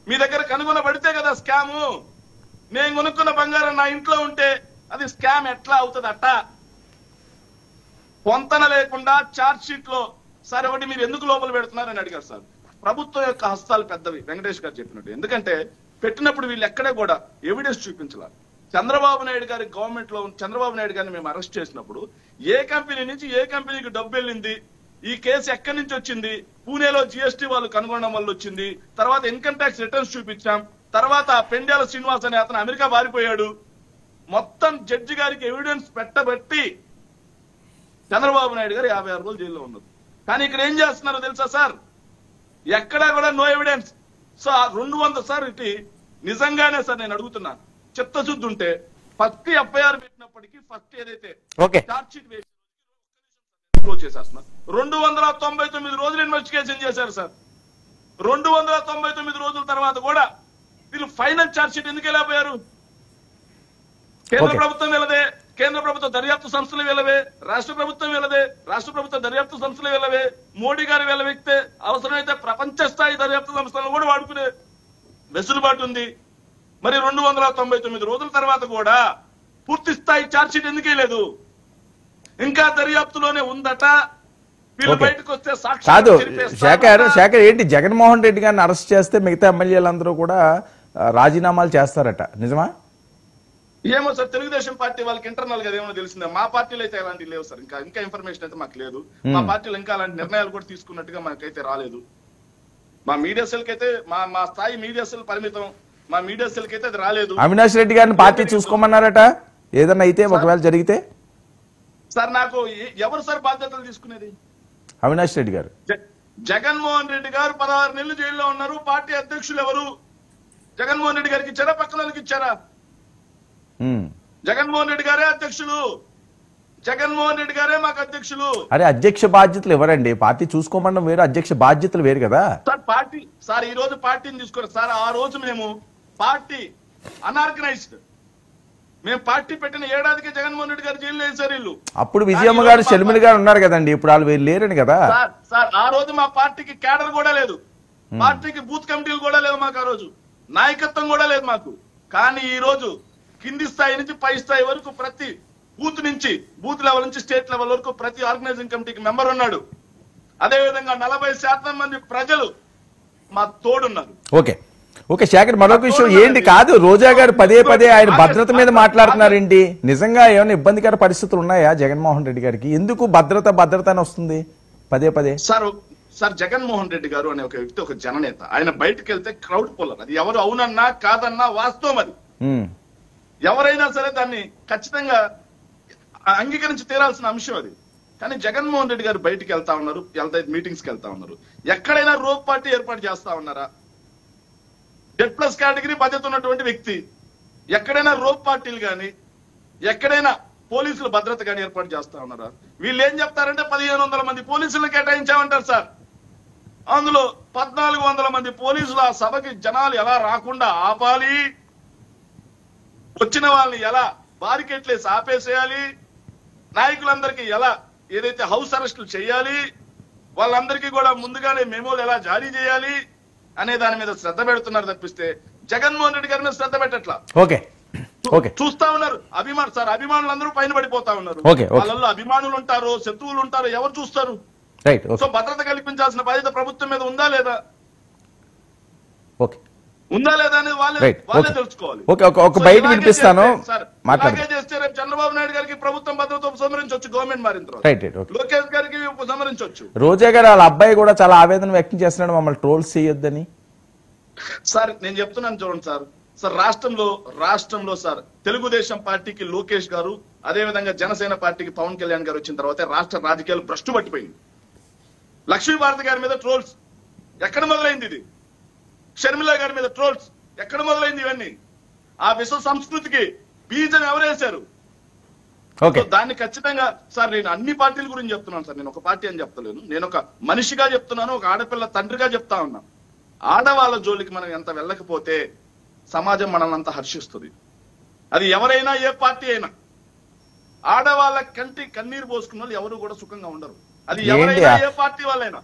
మీ దగ్గర కనుగొనబడితే కదా స్కాము. నేను కొనుక్కున్న బంగారం నా ఇంట్లో ఉంటే అది స్కామ్ ఎట్లా అవుతుంది? అట్ట పొంతన లేకుండా ఛార్జ్ షీట్ లో సార్ ఒకటి మీరు ఎందుకు లోపల పెడుతున్నారని అడిగారు సార్. ప్రభుత్వం యొక్క హస్తాలు పెద్దవి, వెంకటేష్ గారు చెప్పినట్టు. ఎందుకంటే పెట్టినప్పుడు వీళ్ళు ఎక్కడే కూడా ఎవిడెన్స్ చూపించాలి. చంద్రబాబు నాయుడు గారి గవర్నమెంట్ లో చంద్రబాబు నాయుడు గారిని మేము అరెస్ట్ చేసినప్పుడు ఏ కంపెనీ నుంచి ఏ కంపెనీకి డబ్బు వెళ్ళింది, ఈ కేసు ఎక్కడి నుంచి వచ్చింది, పూణేలో జిఎస్టీ వాళ్ళు కనుగొనడం వల్ల వచ్చింది, తర్వాత ఇన్కమ్ ట్యాక్స్ రిటర్న్స్ చూపించాం, తర్వాత పెండ్యాల శ్రీనివాస్ అనే అతను అమెరికా పారిపోయాడు, మొత్తం జడ్జి గారికి ఎవిడెన్స్ పెట్టబట్టి చంద్రబాబు నాయుడు గారు 56 రోజులు జైల్లో ఉన్నారు. కానీ ఇక్కడ ఏం చేస్తున్నారో తెలుసా సార్, ఎక్కడా కూడా నో ఎవిడెన్స్. సో 200 సార్ ఇటు నిజంగానే సార్ నేను అడుగుతున్నా, చిత్తశుద్ధి ఉంటే ఫస్ట్ ఎఫ్ఐఆర్ పెట్టినప్పటికీ ఫస్ట్ ఏదైతే ఛార్జ్ షీట్ వేసి క్లోజ్ చేసేస్తున్నారు. 299 రోజులు ఇన్వెస్టిగేషన్ చేశారు సార్. 299 రోజుల తర్వాత కూడా వీళ్ళు ఫైనల్ ఛార్జ్ షీట్ ఎందుకు వెళ్ళిపోయారు? కేంద్ర ప్రభుత్వం వెళ్ళదే, కేంద్ర ప్రభుత్వ దర్యాప్తు సంస్థలు వెళ్ళవే, రాష్ట్ర ప్రభుత్వం వెళ్ళదే, రాష్ట్ర ప్రభుత్వ దర్యాప్తు సంస్థలు వెళ్ళవే, మోడీ గారు వెళ్ళవెక్తే అవసరమైతే ప్రపంచ స్థాయి దర్యాప్తు సంస్థలను కూడా వాడుకునే వెసులుబాటు ఉంది. మరి 299 రోజుల తర్వాత కూడా పూర్తి స్థాయి ఛార్జ్ షీట్ ఎందుకు లేదు? ఇంకా దర్యాప్తులోనే ఉందట. వీళ్ళు బయటకు వస్తే కాదు శేఖర్ ఏంటి, జగన్మోహన్ రెడ్డి గారిని అరెస్ట్ చేస్తే మిగతా ఎమ్మెల్యేలందరూ కూడా రాజీనామాలు చేస్తారట, నిజమా? ఏమో సార్, తెలుగుదేశం పార్టీ వాళ్ళకి ఇంటర్నల్ గా ఏమో తెలిసిందే. మా పార్టీలో అయితే అలాంటివి లేవు సార్. ఇంకా ఇన్ఫర్మేషన్ అయితే మాకు లేదు. మా పార్టీలో ఇంకా అలాంటి నిర్ణయాలు కూడా తీసుకున్నట్టుగా మనకైతే రాలేదు. మా మీడియా సెల్ కి అయితే మా స్థాయి మీడియా సెల్ పరిమితం. మా మీడియా సెల్ కి అయితే అది రాలేదు. అవినాష్ రెడ్డి గారిని పార్టీ చూసుకోమన్నారట, ఏదన్నా అయితే ఒకవేళ జరిగితే. సార్ నాకు ఎవరు సార్ బాధ్యతలు తీసుకునేది? అవినాష్ రెడ్డి గారు. జగన్మోహన్ రెడ్డి గారు 16 నెలలు జైల్లో ఉన్నారు. పార్టీ అధ్యక్షులు ఎవరు? జగన్మోహన్ రెడ్డి గారికి ఇచ్చారా, పక్కన వాళ్ళకి ఇచ్చారా? జగన్మోహన్ రెడ్డి గారే అధ్యక్షులు. జగన్మోహన్ రెడ్డి గారే మాకు అధ్యక్షులు. అరే అధ్యక్ష బాధ్యతలు ఎవరండి? పార్టీ చూసుకోమడం వేరు, అధ్యక్ష బాధ్యతలు వేరు కదా సార్. పార్టీ సార్ ఈ రోజు పార్టీని తీసుకోండి సార్. ఆ రోజు మేము పార్టీ అనార్గనైజ్డ్, మేము పార్టీ పెట్టిన ఏడాదికి జగన్మోహన్ రెడ్డి గారు జైలు వేశారు వీళ్ళు. అప్పుడు విజయమ్మ గారు, షర్మిల గారు ఉన్నారు కదండి, ఇప్పుడు వాళ్ళు లేరని కదా సార్. ఆ రోజు మా పార్టీకి క్యాడర్ కూడా లేదు, పార్టీకి బూత్ కమిటీలు కూడా లేవు మాకు, ఆ రోజు నాయకత్వం కూడా లేదు మాకు. కానీ ఈ రోజు కింది స్థాయి నుంచి పై స్థాయి వరకు ప్రతి బూత్ లెవెల్ నుంచి స్టేట్ లెవెల్ వరకు ప్రతి ఆర్గనైజింగ్ కమిటీకి మెంబర్ ఉన్నాడు. అదే విధంగా 40% మంది ప్రజలు మా తోడున్నారు. ఓకే. ఓకే శేఖర్, మరొక విషయం ఏంటి కాదు, రోజా గారు పదే పదే ఆయన భద్రత మీద మాట్లాడుతున్నారేంటి? నిజంగా ఏమైనా ఇబ్బందికర పరిస్థితులు ఉన్నాయా జగన్మోహన్ రెడ్డి గారికి? ఎందుకు భద్రత అని వస్తుంది పదే పదే? సార్ జగన్మోహన్ రెడ్డి గారు అనే ఒక వ్యక్తి ఒక జననేత. ఆయన బయటకు వెళ్తే క్రౌడ్ పుల్లర్. అది ఎవరు అవునన్నా కాదన్నా వాస్తవం అది. ఎవరైనా సరే దాన్ని ఖచ్చితంగా అంగీకరించి తీరాల్సిన అంశం అది. కానీ జగన్మోహన్ రెడ్డి గారు బయటికి వెళ్తా ఉన్నారు, మీటింగ్స్ కి వెళ్తా ఉన్నారు. ఎక్కడైనా రోప్ పార్టీ ఏర్పాటు చేస్తా ఉన్నారా? Z+ కేటగిరీ బాధ్యత ఉన్నటువంటి వ్యక్తి ఎక్కడైనా రోప్ పార్టీలు కానీ ఎక్కడైనా పోలీసుల భద్రత కానీ ఏర్పాటు చేస్తా ఉన్నారా? వీళ్ళు ఏం చెప్తారంటే 1500 మంది పోలీసులను కేటాయించామంటారు సార్. అందులో 1400 మంది పోలీసులు ఆ సభకి జనాలు ఎలా రాకుండా ఆపాలి, వచ్చిన వాళ్ళని ఎలా బారికేట్లేసి ఆపేసేయాలి, నాయకులందరికీ ఎలా ఏదైతే హౌస్ అరెస్టులు చేయాలి, వాళ్ళందరికీ కూడా ముందుగానే మెమోలు ఎలా జారీ చేయాలి అనే దాని మీద శ్రద్ధ పెడుతున్నారు తప్పిస్తే జగన్మోహన్ రెడ్డి గారి మీద శ్రద్ధ పెట్టట్లా. చూస్తా ఉన్నారు అభిమానులు అందరూ పైన పడిపోతా ఉన్నారు. వాళ్ళల్లో అభిమానులు ఉంటారు, శత్రువులు ఉంటారు, ఎవరు చూస్తారు? సో భద్రత కల్పించాల్సిన బాధ్యత ప్రభుత్వం మీద ఉందా లేదా అనేది వాళ్ళే తెలుసుకోవాలి. బయట వినిపిస్తాను, చేస్తే రేపు చంద్రబాబు నాయుడు గారికి ప్రభుత్వం భద్రత ఉపసంహరించవచ్చు, గవర్నమెంట్ మారిన తర్వాత లోకేష్ గారికి ఉపసంహరించవచ్చు. రోజా గారు వాళ్ళ అబ్బాయి కూడా చాలా ఆవేదన వ్యక్తం చేస్తున్నాడు మమ్మల్ని ట్రోల్స్ చేయొద్దని. సార్ నేను చెప్తున్నాను చూడండి సార్ రాష్ట్రంలో సార్ తెలుగుదేశం పార్టీకి లోకేష్ గారు, అదే విధంగా జనసేన పార్టీకి పవన్ కళ్యాణ్ గారు వచ్చిన తర్వాత రాష్ట్ర రాజకీయాలు భ్రష్టు పట్టిపోయింది. లక్ష్మీభారతి గారి మీద ట్రోల్స్ ఎక్కడ మొదలైంది? ఇది షర్మిల గారి మీద ట్రోల్స్ ఎక్కడ మొదలైంది? ఇవన్నీ ఆ విశ్వ సంస్కృతికి బీజం ఎవరేశారు? దాన్ని ఖచ్చితంగా సార్ నేను అన్ని పార్టీల గురించి చెప్తున్నాను సార్. నేను ఒక పార్టీ అని చెప్తలేను, నేను ఒక మనిషిగా చెప్తున్నాను, ఒక ఆడపిల్ల తండ్రిగా చెప్తా ఉన్నా. ఆడవాళ్ళ జోలికి మనం ఎంత వెళ్ళకపోతే సమాజం మనల్ని అంత హర్షిస్తుంది. అది ఎవరైనా ఏ పార్టీ అయినా. ఆడవాళ్ళ కంటి కన్నీరు పోసుకున్న వాళ్ళు ఎవరు కూడా సుఖంగా ఉండరు. అది ఎవరైనా ఏ పార్టీ వాళ్ళైనా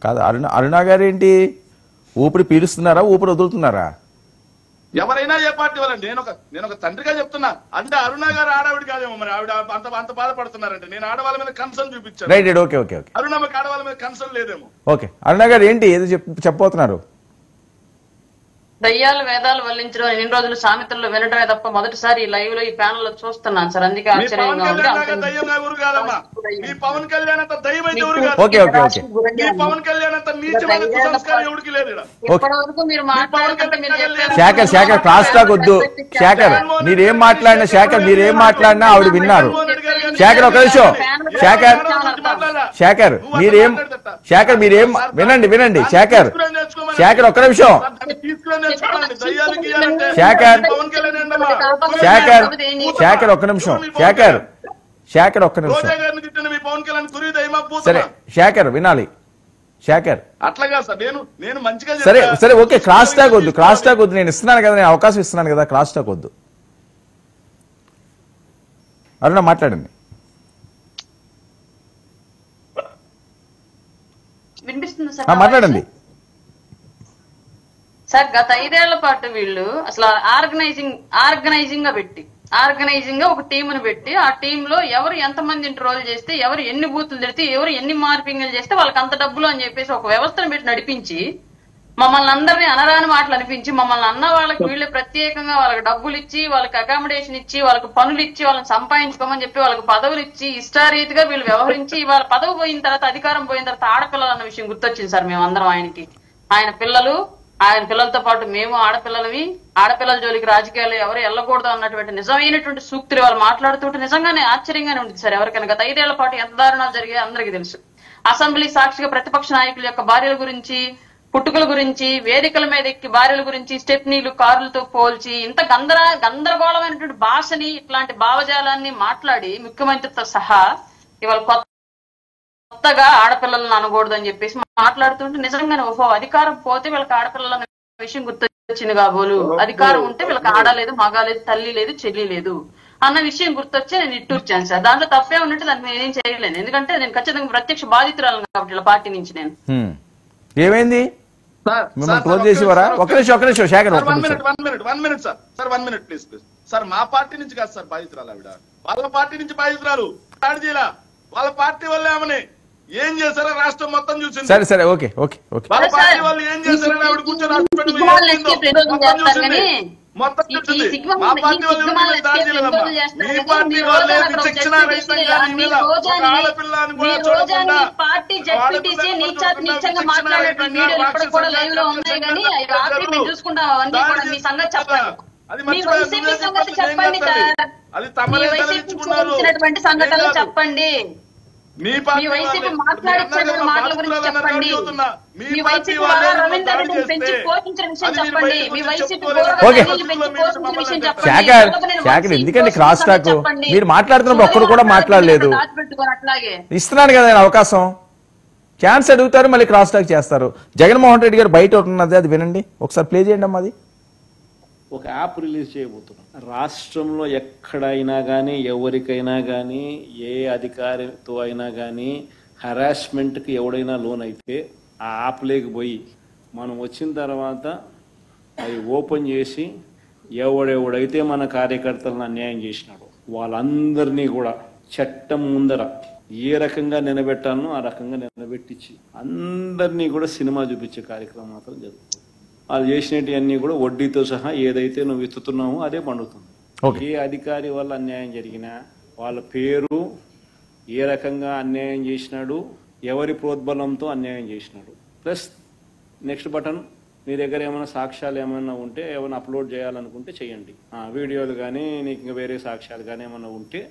కాదు. అరుణ గారు ఏంటి ఊపిరి పీలుస్తున్నారా, ఊపిరి వదులుతున్నారా? ఎవరైనా ఏ పార్టీ వాళ్ళండి. నేను ఒక తండ్రిగా చెప్తున్నా. అంటే అరుణ గారు ఆడవిడి కాదేమో, మరి ఆవిడ అంత బాధపడుతున్నారంటే నేను ఆడవాళ్ళ మీద కన్సర్న్ చూపించాను. అరుణమ్మకి ఆడవాళ్ళ మీద కన్సర్న్ లేదేమో. ఓకే అరుణ గారు ఏంటి ఏదో చెప్పబోతున్నారు? దయ్యాలు వేదాలు వల్లించడం ఎన్ని రోజులు సామెతల్లో వినటమే తప్ప మొదటిసారి ఈ లైవ్ లో ఈ ప్యానల్ లో చూస్తున్నాను సార్. అందుకే ఆశ్చర్యంగా ఉంది. పవన్ కళ్యాణ్ అంత దయ్యం పవన్ కళ్యాణ్ అంత నీచమైన కుసంస్కారం ఎవరికి లేదు. ఇప్పటి వరకు మీరు మాట్లాడుతుంటే శేఖర్ క్లాస్ టాక్ వద్దు. శేఖర్ మీరేం మాట్లాడినా ఆవిడ విన్నారు. శేఖర్ ఒక నిమిషం. శేఖర్ మీరేం వినండి. శేఖర్ ఒక్క నిమిషం. శేఖర్ ఒక్క నిమిషం. సరే శేఖర్ వినాలి. శేఖర్ అట్లాగా సార్ నేను మంచిగా సరే ఓకే. క్రాస్ టాక్ వద్దు. నేను ఇస్తున్నాను కదా, నేను అవకాశం ఇస్తున్నాను కదా. క్రాస్ టాక్ వద్దు. అరుణ మాట్లాడండి. వినిపిస్తుంది సార్, మాట్లాడండి సార్. గత 5 ఏళ్ల పాటు వీళ్ళు అసలు ఆర్గనైజింగ్ గా ఒక టీమును పెట్టి ఆ టీమ్ లో ఎవరు ఎంతమందిని ట్రోల్ చేస్తే, ఎవరు ఎన్ని బూతులు తిడితే, ఎవరు ఎన్ని మార్పింగ్లు చేస్తే వాళ్ళకి అంత డబ్బులు అని చెప్పేసి ఒక వ్యవస్థను పెట్టి నడిపించి మమ్మల్ని అందరినీ అనరాని మాటలు అనిపించి మమ్మల్ని అన్న వాళ్ళకి వీళ్ళు ప్రత్యేకంగా వాళ్ళకి డబ్బులు ఇచ్చి, వాళ్ళకి అకామిడేషన్ ఇచ్చి, వాళ్ళకి పనులు ఇచ్చి, వాళ్ళని సంపాదించుకోమని చెప్పి వాళ్ళకి పదవులు ఇచ్చి ఇష్టారీతిగా వీళ్ళు వ్యవహరించి వాళ్ళ పదవి పోయిన తర్వాత, అధికారం పోయిన తర్వాత ఆడపిల్లలు అన్న విషయం గుర్తొచ్చింది సార్. మేమందరం ఆయన పిల్లలతో పాటు మేము ఆడపిల్లలవి, ఆడపిల్లల జోలికి రాజకీయాలు ఎవరు వెళ్ళకూడదు అన్నటువంటి నిజమైనటువంటి సూక్తులు వాళ్ళు మాట్లాడుతుంటే నిజంగానే ఆశ్చర్యంగానే ఉంది సార్. ఎవరికైనా గత 5 ఏళ్ల పాటు ఎంత దారుణాలు జరిగాయో అందరికీ తెలుసు. అసెంబ్లీ సాక్షిగా ప్రతిపక్ష నాయకుల యొక్క భార్యల గురించి, పుట్టుకల గురించి, వేదికల మీద ఎక్కి భార్యల గురించి స్టెప్నీలు కార్లతో పోల్చి ఇంత గందరగోళమైనటువంటి భాషని, ఇట్లాంటి భావజాలాన్ని మాట్లాడి ముఖ్యమంత్రితో సహా ఇవాళ కొత్తగా ఆడపిల్లలను అనకూడదని చెప్పేసి మాట్లాడుతుంటే నిజంగానే ఓహో అధికారం పోతే వీళ్ళకి ఆడపిల్లల విషయం గుర్తొచ్చింది కాబోలు. అధికారం ఉంటే వీళ్ళకి ఆడలేదు, మగ లేదు, తల్లి లేదు, చెల్లి లేదు అన్న విషయం గుర్తొచ్చి నేను ఇట్టూర్చాను సార్. దాంట్లో తప్పే ఉన్నట్టు దాన్ని నేనేం చేయలేను. ఎందుకంటే నేను ఖచ్చితంగా ప్రత్యక్ష బాధితురాలను కాబట్టి ఇలా పార్టీ నుంచి. నేను ఏమైంది సార్ మా పార్టీ నుంచి కాదు సార్ బాధితురాలు ఆవిడ. వాళ్ళ పార్టీ నుంచి బాధితురాలు. వాళ్ళ పార్టీ వల్లే ఆమెని ఏం చేశారో రాష్ట్రం మొత్తం చూసింది. సరే సరే ఓకే ఓకే ఓకే వాళ్ళ పార్టీ వాళ్ళు ఏం చేశారని ఆవిడ కూర్చొని మొత్తం చూసింది. మా పార్టీ వాళ్ళు దాడి చేయలేదమ్మా. మీ పార్టీ వాళ్ళే విచక్షణ రహితంగా నీ మీద ఒక ఆడపిల్ల అని కూడా చూడకుండా అది అది తమరే చెప్పండి. మీ వైసీపీ మాట్లాడించిన మాటల గురించి చెప్పండి. మీ వైసీపీ రవీందర్ రెడ్డిని పెంచి పోషించిన విషయం చెప్పండి. మీ వైసీపీ విషయం చెప్పండి. ఎందుకండి క్రాస్ టాక్? మీరు మాట్లాడుతున్నప్పుడు ఒక్కడు కూడా మాట్లాడలేదు. ఇస్తున్నాను కదా అవకాశం. ఛాన్స్ అడుగుతారు, మళ్ళీ క్రాస్ టాక్ చేస్తారు. జగన్మోహన్ రెడ్డి గారు బయట ఉన్నది, అది వినండి ఒకసారి, ప్లే చేయండి అమ్మా. అది ఒక యాప్ రిలీజ్ చేయబోతున్నాం. రాష్ట్రంలో ఎక్కడైనా కానీ, ఎవరికైనా కానీ, ఏ అధికారితో అయినా కానీ హరాస్మెంట్కి ఎవడైనా లోన్ అయితే ఆ యాప్ లేకపోయి మనం వచ్చిన తర్వాత అది ఓపెన్ చేసి ఎవడెవడైతే మన కార్యకర్తలను అన్యాయం చేసినాడో వాళ్ళందరినీ కూడా చట్టం ముందర ఏ రకంగా నిలబెట్టాలనో ఆ రకంగా నిలబెట్టించి అందరినీ కూడా సినిమా చూపించే కార్యక్రమం మాత్రం జరుగుతుంది. వాళ్ళు చేసినవన్నీ కూడా వడ్డీతో సహా ఏదైతే నువ్వు విత్తుతున్నావో అదే పండుతుంది. ఏ అధికారి వల్ల అన్యాయం జరిగినా వాళ్ళ పేరు, ఏ రకంగా అన్యాయం చేసినాడు, ఎవరి ప్రోద్బలంతో అన్యాయం చేసినాడు, ప్లస్ నెక్స్ట్ బటన్ మీ దగ్గర ఏమైనా సాక్ష్యాలు ఏమైనా ఉంటే ఏమైనా అప్లోడ్ చేయాలనుకుంటే చేయండి. వీడియోలు కానీ నీకు ఇంకా వేరే సాక్ష్యాలు కానీ ఏమైనా ఉంటే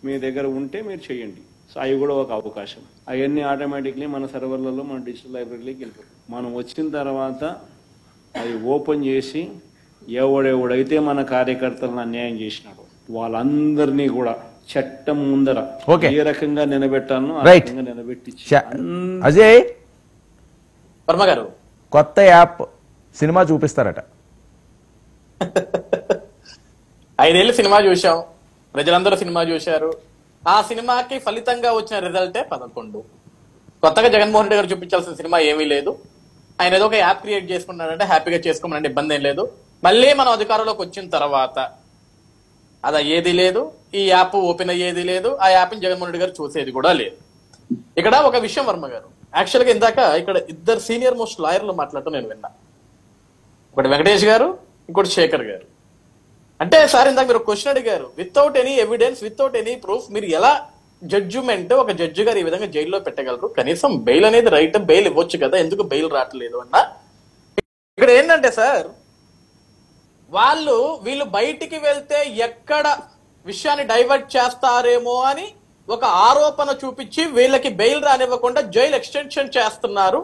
మీ దగ్గర ఉంటే మీరు చేయండి. సో అవి కూడా ఒక అవకాశం. అవన్నీ ఆటోమేటిక్లీ మన సర్వర్లలో మన డిజిటల్ లైబ్రరీలోకి వెళ్ళిపోతుంది. మనం వచ్చిన తర్వాత అవి ఓపెన్ చేసి ఎవడెవడైతే మన కార్యకర్తలను అన్యాయం చేసినాడో వాళ్ళందరినీ కూడా చట్టం ముందర ఏ రకంగా నిలబెట్టాలనో ఆ రకంగా నిలబెట్టించి. అజయ్ వర్మ గారు కొత్త యాప్ సినిమా చూపిస్తారట. 5 ఏళ్ళు సినిమా చూసాం, ప్రజలందరూ సినిమా చూశారు. ఆ సినిమాకి ఫలితంగా వచ్చిన రిజల్టే 11. కొత్తగా జగన్మోహన్ రెడ్డి గారు చూపించాల్సిన సినిమా ఏమీ లేదు. ఆయన ఏదో ఒక యాప్ క్రియేట్ చేసుకున్నాడంటే హ్యాపీగా చేసుకోమనండి, ఇబ్బంది ఏం లేదు. మళ్ళీ మనం అధికారంలోకి వచ్చిన తర్వాత అది ఏది లేదు, ఈ యాప్ ఓపెన్ అయ్యేది లేదు, ఆ యాప్ని జగన్మోహన్ రెడ్డి గారు చూసేది కూడా లేదు. ఇక్కడ ఒక విషయం వర్మ గారు, యాక్చువల్ గా ఇందాక ఇక్కడ 2 సీనియర్ మోస్ట్ లాయర్లు మాట్లాడటం నేను విన్నా. ఒకటి వెంకటేష్ గారు, ఇంకోటి శేఖర్ గారు. అంటే సార్ ఇందాక మీరు క్వశ్చన్ అడిగారు, without any evidence, without any proof మీరు ఎలా జడ్జిమెంట్ ఒక జడ్జి గారు ఈ విధంగా జైల్లో పెట్టగలరు? కనీసం బెయిల్ అనేది రైట్, బెయిల్ ఇవ్వచ్చు కదా, ఎందుకు బెయిల్ రావట్లేదు అన్నా. ఇక్కడ ఏంటంటే సార్, వీళ్ళు బయటికి వెళ్తే ఎక్కడ విషయాన్ని డైవర్ట్ చేస్తారేమో అని ఒక ఆరోపణ చూపించి వీళ్ళకి బెయిల్ రానివ్వకుండా జైలు ఎక్స్టెన్షన్ చేస్తున్నారు.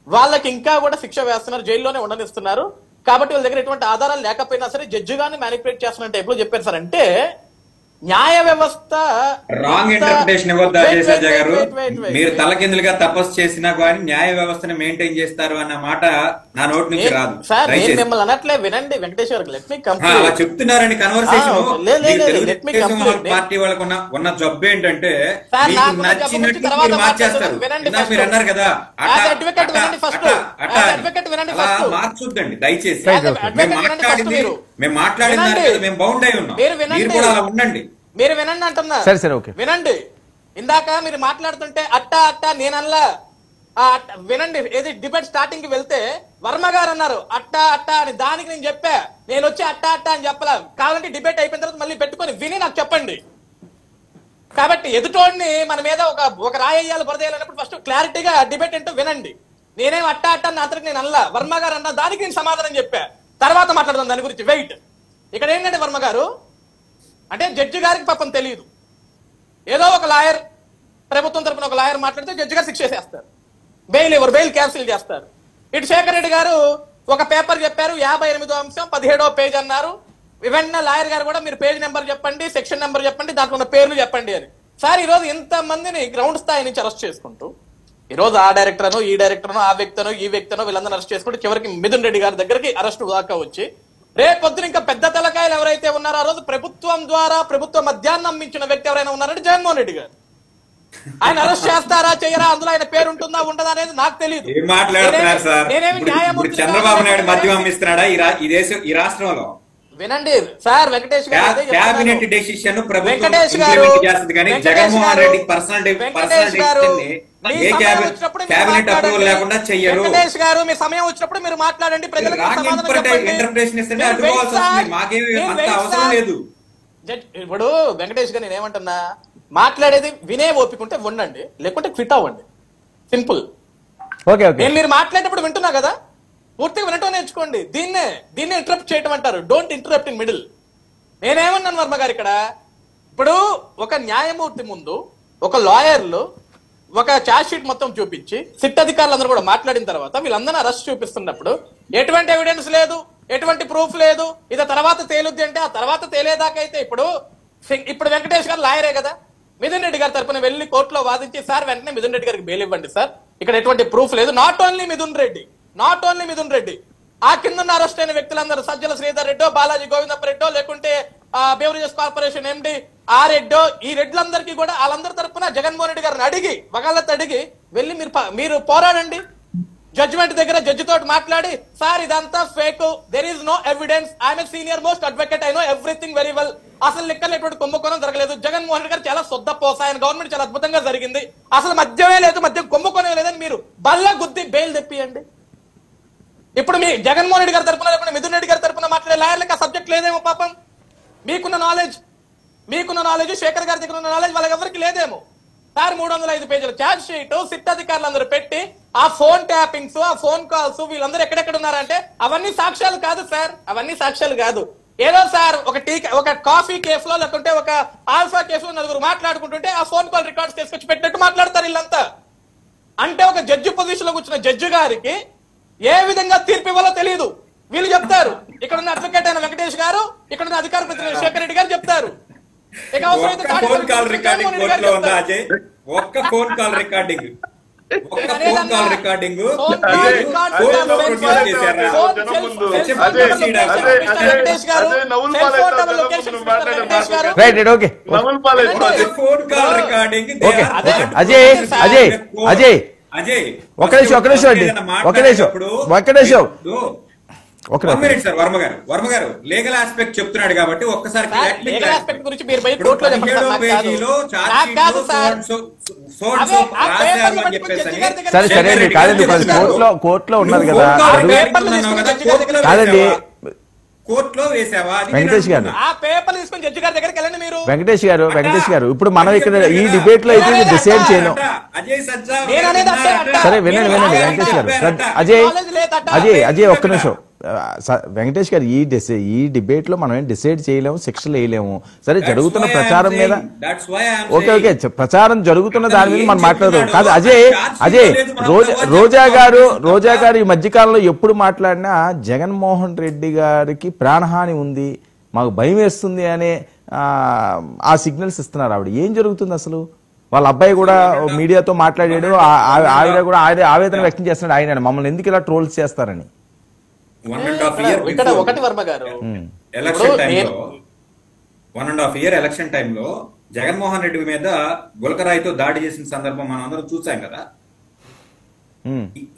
వాళ్ళకి ఇంకా కూడా శిక్ష వేస్తున్నారు, జైల్లోనే ఉండనిస్తున్నారు. కాబట్టి వాళ్ళ దగ్గర ఎటువంటి ఆధారాలు లేకపోయినా సరే జడ్జి గారిని మ్యానిపులేట్ చేస్తున్నట్టు ఎప్పుడు చెప్పారు సార్. అంటే న్యాయ వ్యవస్థ రాంగ్ ఇంటర్ప్రిటేషన్ ఇవ్వద్దా శేషాజ గారు? మీరు తలకిందులుగా తపస్సు చేసినా కానీ న్యాయ వ్యవస్థను మెయింటైన్ చేస్తారు అన్న మాట నా నోటి నుంచి రాదు. మిమ్మల్ని అనట్లే, వినండి వెంకటేష్ గారు, లెట్ మీ కంప్లీట్. అలా చెప్తున్నారని కన్వర్సేషన్ పార్టీ వాళ్ళకు ఉన్న జబ్బు ఏంటంటే నచ్చినట్టు మీరు మార్చేస్తారు. మీరు అన్నారు కదా, మార్చొద్దండి దయచేసి. మేము మాట్లాడినారు కదా, మేము బౌండ్ అయి ఉన్నాం, మీరు కూడా అలా ఉండండి. మీరు వినండి అంటున్నా, వినండి. ఇందాక మీరు మాట్లాడుతుంటే అట్టా నేనల్లా వినండి. ఏది డిబేట్ స్టార్టింగ్ కి వెళ్తే వర్మ గారు అన్నారు అట్టా అని, దానికి నేను చెప్పా, నేను వచ్చి అట్టా అని చెప్పలా. కావాలంటే డిబేట్ అయిపోయిన తర్వాత మళ్ళీ పెట్టుకొని విని నాకు చెప్పండి. కాబట్టి ఎదుటోడిని మన మీద ఒక రాయేయాలి బురదేయాలన్నప్పుడు ఫస్ట్ క్లారిటీగా డిబేట్ ఏంటో వినండి. నేనేం అట్టా నా అంతరికి నేను అల్లా, వర్మ గారు అన్నా, దానికి నేను సమాధానం చెప్పా, తర్వాత మాట్లాడదాం దాని గురించి. వెయిట్. ఇక్కడ ఏంటంటే వర్మ గారు అంటే జడ్జి గారికి పాపం తెలియదు, ఏదో ఒక లాయర్, ప్రభుత్వం తరపున ఒక లాయర్ మాట్లాడితే జడ్జి గారు శిక్ష చేస్తారు, బెయిల్ ఎవరు బెయిల్ క్యాన్సిల్ చేస్తారు. ఇటు శేఖర్ రెడ్డి గారు ఒక పేపర్ చెప్పారు, 58వ అంశం 17వ పేజ్ అన్నారు. వెంటనే లాయర్ గారు కూడా మీరు పేజ్ నెంబర్ చెప్పండి, సెక్షన్ నెంబర్ చెప్పండి, దాంట్లో ఉన్న పేర్లు చెప్పండి అని. సార్ ఈ రోజు ఇంత మందిని గ్రౌండ్ స్థాయి నుంచి అరెస్ట్ చేసుకుంటూ, ఈ రోజు ఆ డైరెక్టర్ను, ఈ డైరెక్టర్ను, ఆ వ్యక్తినో, ఈ వ్యక్తినో వీళ్ళందరూ అరెస్ట్ చేసుకుంటూ చివరికి మిథున్ రెడ్డి గారి దగ్గరికి అరెస్ట్ దాకా వచ్చి, రేపొద్దున ఇంకా పెద్ద తలకాయలు ఎవరైతే ఉన్నారో ఆ రోజు ప్రభుత్వం ద్వారా ప్రభుత్వ మద్యాన్ని అమ్మించిన వ్యక్తి ఎవరైనా ఉన్నారంటే జగన్మోహన్ రెడ్డి గారు. ఆయన అరెస్ట్ చేస్తారా చేయరా, అందులో ఆయన పేరు ఉంటుందా ఉండదా అనేది నాకు తెలియదు. చంద్రబాబు నాయుడు మద్యం అమ్మిస్తున్నాడా ఈ రాష్ట్రంలో? వినండి సార్, వెంకటేష్ గారు క్యాబినెట్ డెసిషన్ వెంకటేష్ గారు జగన్మోహన్ రెడ్డి పర్సనల్ మీ ఏ సమయం వచ్చినప్పుడు మీరు క్యాబినెట్ మాట్లాడండి. అప్రూవల్ లేకుండా చెయ్యరు. వెంకటేష్ గారు మీ సమయం వచ్చినప్పుడు మీరు మాట్లాడండి, ప్రజలకు సమాధానం చెప్పండి. ఇంటర్ప్రిటేషన్ ఇస్తే మీరు అడ్డుకోవాల్సి వెయిట్ వస్తుంది. సార్. మాకేమి మీరు అంత వెయిట్ అవసరం సార్. లేదు. ఇప్పుడు వెంకటేష్ గారు నేనేమంటున్నా, మాట్లాడేది వినే ఓపికంటే ఉండండి, లేకుంటే క్విట్ అవ్వండి. సింపుల్. ఓకే ఓకే నేను మీరు మాట్లాడేటప్పుడు వింటున్నా కదా, పూర్తిగా వినటం నేర్చుకోండి. దీన్నే ఇంటరప్ట్ చేయటం అంటారు. Don't interrupt in middle. నేనేమన్నాను వర్మ గారు, ఇక్కడ ఇప్పుడు ఒక న్యాయమూర్తి ముందు ఒక లాయర్లు ఒక ఛార్జ్ షీట్ మొత్తం చూపించి సిట్ అధికారులందరూ కూడా మాట్లాడిన తర్వాత వీళ్ళందరూ అరెస్ట్ చూపిస్తున్నప్పుడు ఎటువంటి ఎవిడెన్స్ లేదు, ఎటువంటి ప్రూఫ్ లేదు, ఇది తర్వాత తేలుద్ది అంటే ఆ తర్వాత తేలేదాకైతే ఇప్పుడు వెంకటేష్ గారు లాయరే కదా, మిథున్ రెడ్డి గారి తరపున వెళ్లి కోర్టులో వాదించి సార్ వెంటనే మిథున్ రెడ్డి గారికి బెయిల్ ఇవ్వండి సార్, ఇక్కడ ఎటువంటి ప్రూఫ్ లేదు. నాట్ ఓన్లీ మిథున్ రెడ్డి, ఆ కింద అరెస్ట్ అయిన వ్యక్తులందరూ సజ్జల శ్రీధర్ రెడ్డో, బాలాజీ గోవిందప్ప రెడ్డో, లేకుంటే బెవరేజెస్ కార్పొరేషన్ ఎండి ఆ రెడ్డో, ఈ రెడ్లందరికీ కూడా వాళ్ళందరి తరపున జగన్మోహన్ రెడ్డి గారిని అడిగి వగాళ్ళతో అడిగి వెళ్ళి మీరు పోరాడండి. జడ్జిమెంట్ దగ్గర జడ్జి తోటి మాట్లాడి సార్ ఇదంతా fake, there is no evidence, I'm senior most advocate, I know everything very well, అసలు లెక్కలు ఎటువంటి కుంభకోణం జరగలేదు, జగన్మోహన్ రెడ్డి గారు చాలా సొద్దపోస, ఆయన గవర్నమెంట్ చాలా అద్భుతంగా జరిగింది, అసలు మద్యమే లేదు, మద్యం కుంభకోణం లేదని మీరు బల్ల గుద్ది బెయిల్ తెప్పియండి. ఇప్పుడు మీ జగన్మోహన్ రెడ్డి గారి తరపున లేకుండా మిథున్ రెడ్డి గారి తరపున మాట్లాడే లాయర్లకు ఆ సబ్జెక్ట్ లేదేమో పాపం. మీకున్న నాలెడ్జ్ శేఖర్ గారి దగ్గర ఉన్న నాలెడ్జ్ వాళ్ళకి ఎవరికి లేదేమో. సార్ 305 పేజీల ఛార్జ్ షీట్ సిట్ అధికారులందరూ పెట్టి ఆ ఫోన్ ట్యాపింగ్స్, ఆ ఫోన్ కాల్స్, వీళ్ళందరూ ఎక్కడెక్కడ ఉన్నారంటే అవన్నీ సాక్ష్యాలు కాదు సార్, అవన్నీ సాక్ష్యాలు కాదు. ఏదో సార్ ఒక కాఫీ కేసులో లేకుంటే ఒక ఆల్ఫా కేసులో నలుగురు మాట్లాడుకుంటుంటే ఆ ఫోన్ కాల్ రికార్డ్స్ తీసుకొచ్చి పెట్టినట్టు మాట్లాడతారు వీళ్ళంతా. అంటే ఒక జడ్జి పొజిషన్ లో కూర్చున్న జడ్జి గారికి ఏ విధంగా తీర్పు ఇవ్వాలో తెలియదు. వీళ్ళు చెప్తారు, ఇక్కడ ఉన్న అడ్వకేట్ అయిన వెంకటేష్ గారు, ఇక్కడ ఉన్న అధికార ప్రతినిధి శేఖర్ రెడ్డి గారు చెప్తారు. ఫోన్ కాల్ రికార్డింగ్ కోర్టులో ఉందా అజయ్? ఒక్క phone call recording right right okay phone call recording. Okay Ajay Ajay Ajay Ajay ఒక నిమిషం అండి, ఒక నిమిషం సార్ వర్మ గారు లీగల్ ఆస్పెక్ట్ చెప్తున్నాడు కాబట్టి ఒక్కసారి సరే సరే అండి, కాదండి కోర్టులో ఉన్నారు కదా, కాదండి కోర్టులో వేసావా వెంకటేష్ గారు, ఆ పేపర్ తీసుకొని జడ్జి గారి దగ్గరికి వెళ్ళండి మీరు. వెంకటేష్ గారు ఇప్పుడు మనం ఇక్కడ ఈ డిబేట్ లో అయితే డిసైడ్ చేయలేం. సరే వినండి వెంకటేష్ గారు, అజయ్ ఒక్క నిమిషం. వెంకటేష్ గారు ఈ డిబేట్ లో మనం ఏం డిసైడ్ చేయలేము, శిక్షలు వేయలేము. సరే జరుగుతున్న ప్రచారం మీద ఓకే ప్రచారం జరుగుతున్న దాని మీద మనం మాట్లాడదాం. కాదు అజయ్ రోజా గారు ఈ మధ్యకాలంలో ఎప్పుడు మాట్లాడినా జగన్మోహన్ రెడ్డి గారికి ప్రాణహాని ఉంది, మాకు భయం వేస్తుంది అనే ఆ సిగ్నల్స్ ఇస్తున్నారు ఆవిడ. ఏం జరుగుతుంది అసలు? వాళ్ళ అబ్బాయి కూడా మీడియాతో మాట్లాడాడు, ఆవిడ కూడా ఆవేదన వ్యక్తం చేస్తున్నాడు, ఆయన మమ్మల్ని ఎందుకు ఇలా ట్రోల్స్ చేస్తారని. 1.5 year ఒకటి వర్మ గారు ఎలక్షన్ టైంలో 1.5 year ఎలక్షన్ టైంలో జగన్మోహన్ రెడ్డి మీద గులకరాయితో దాడి చేసిన సందర్భం మనం అందరం చూసాం కదా.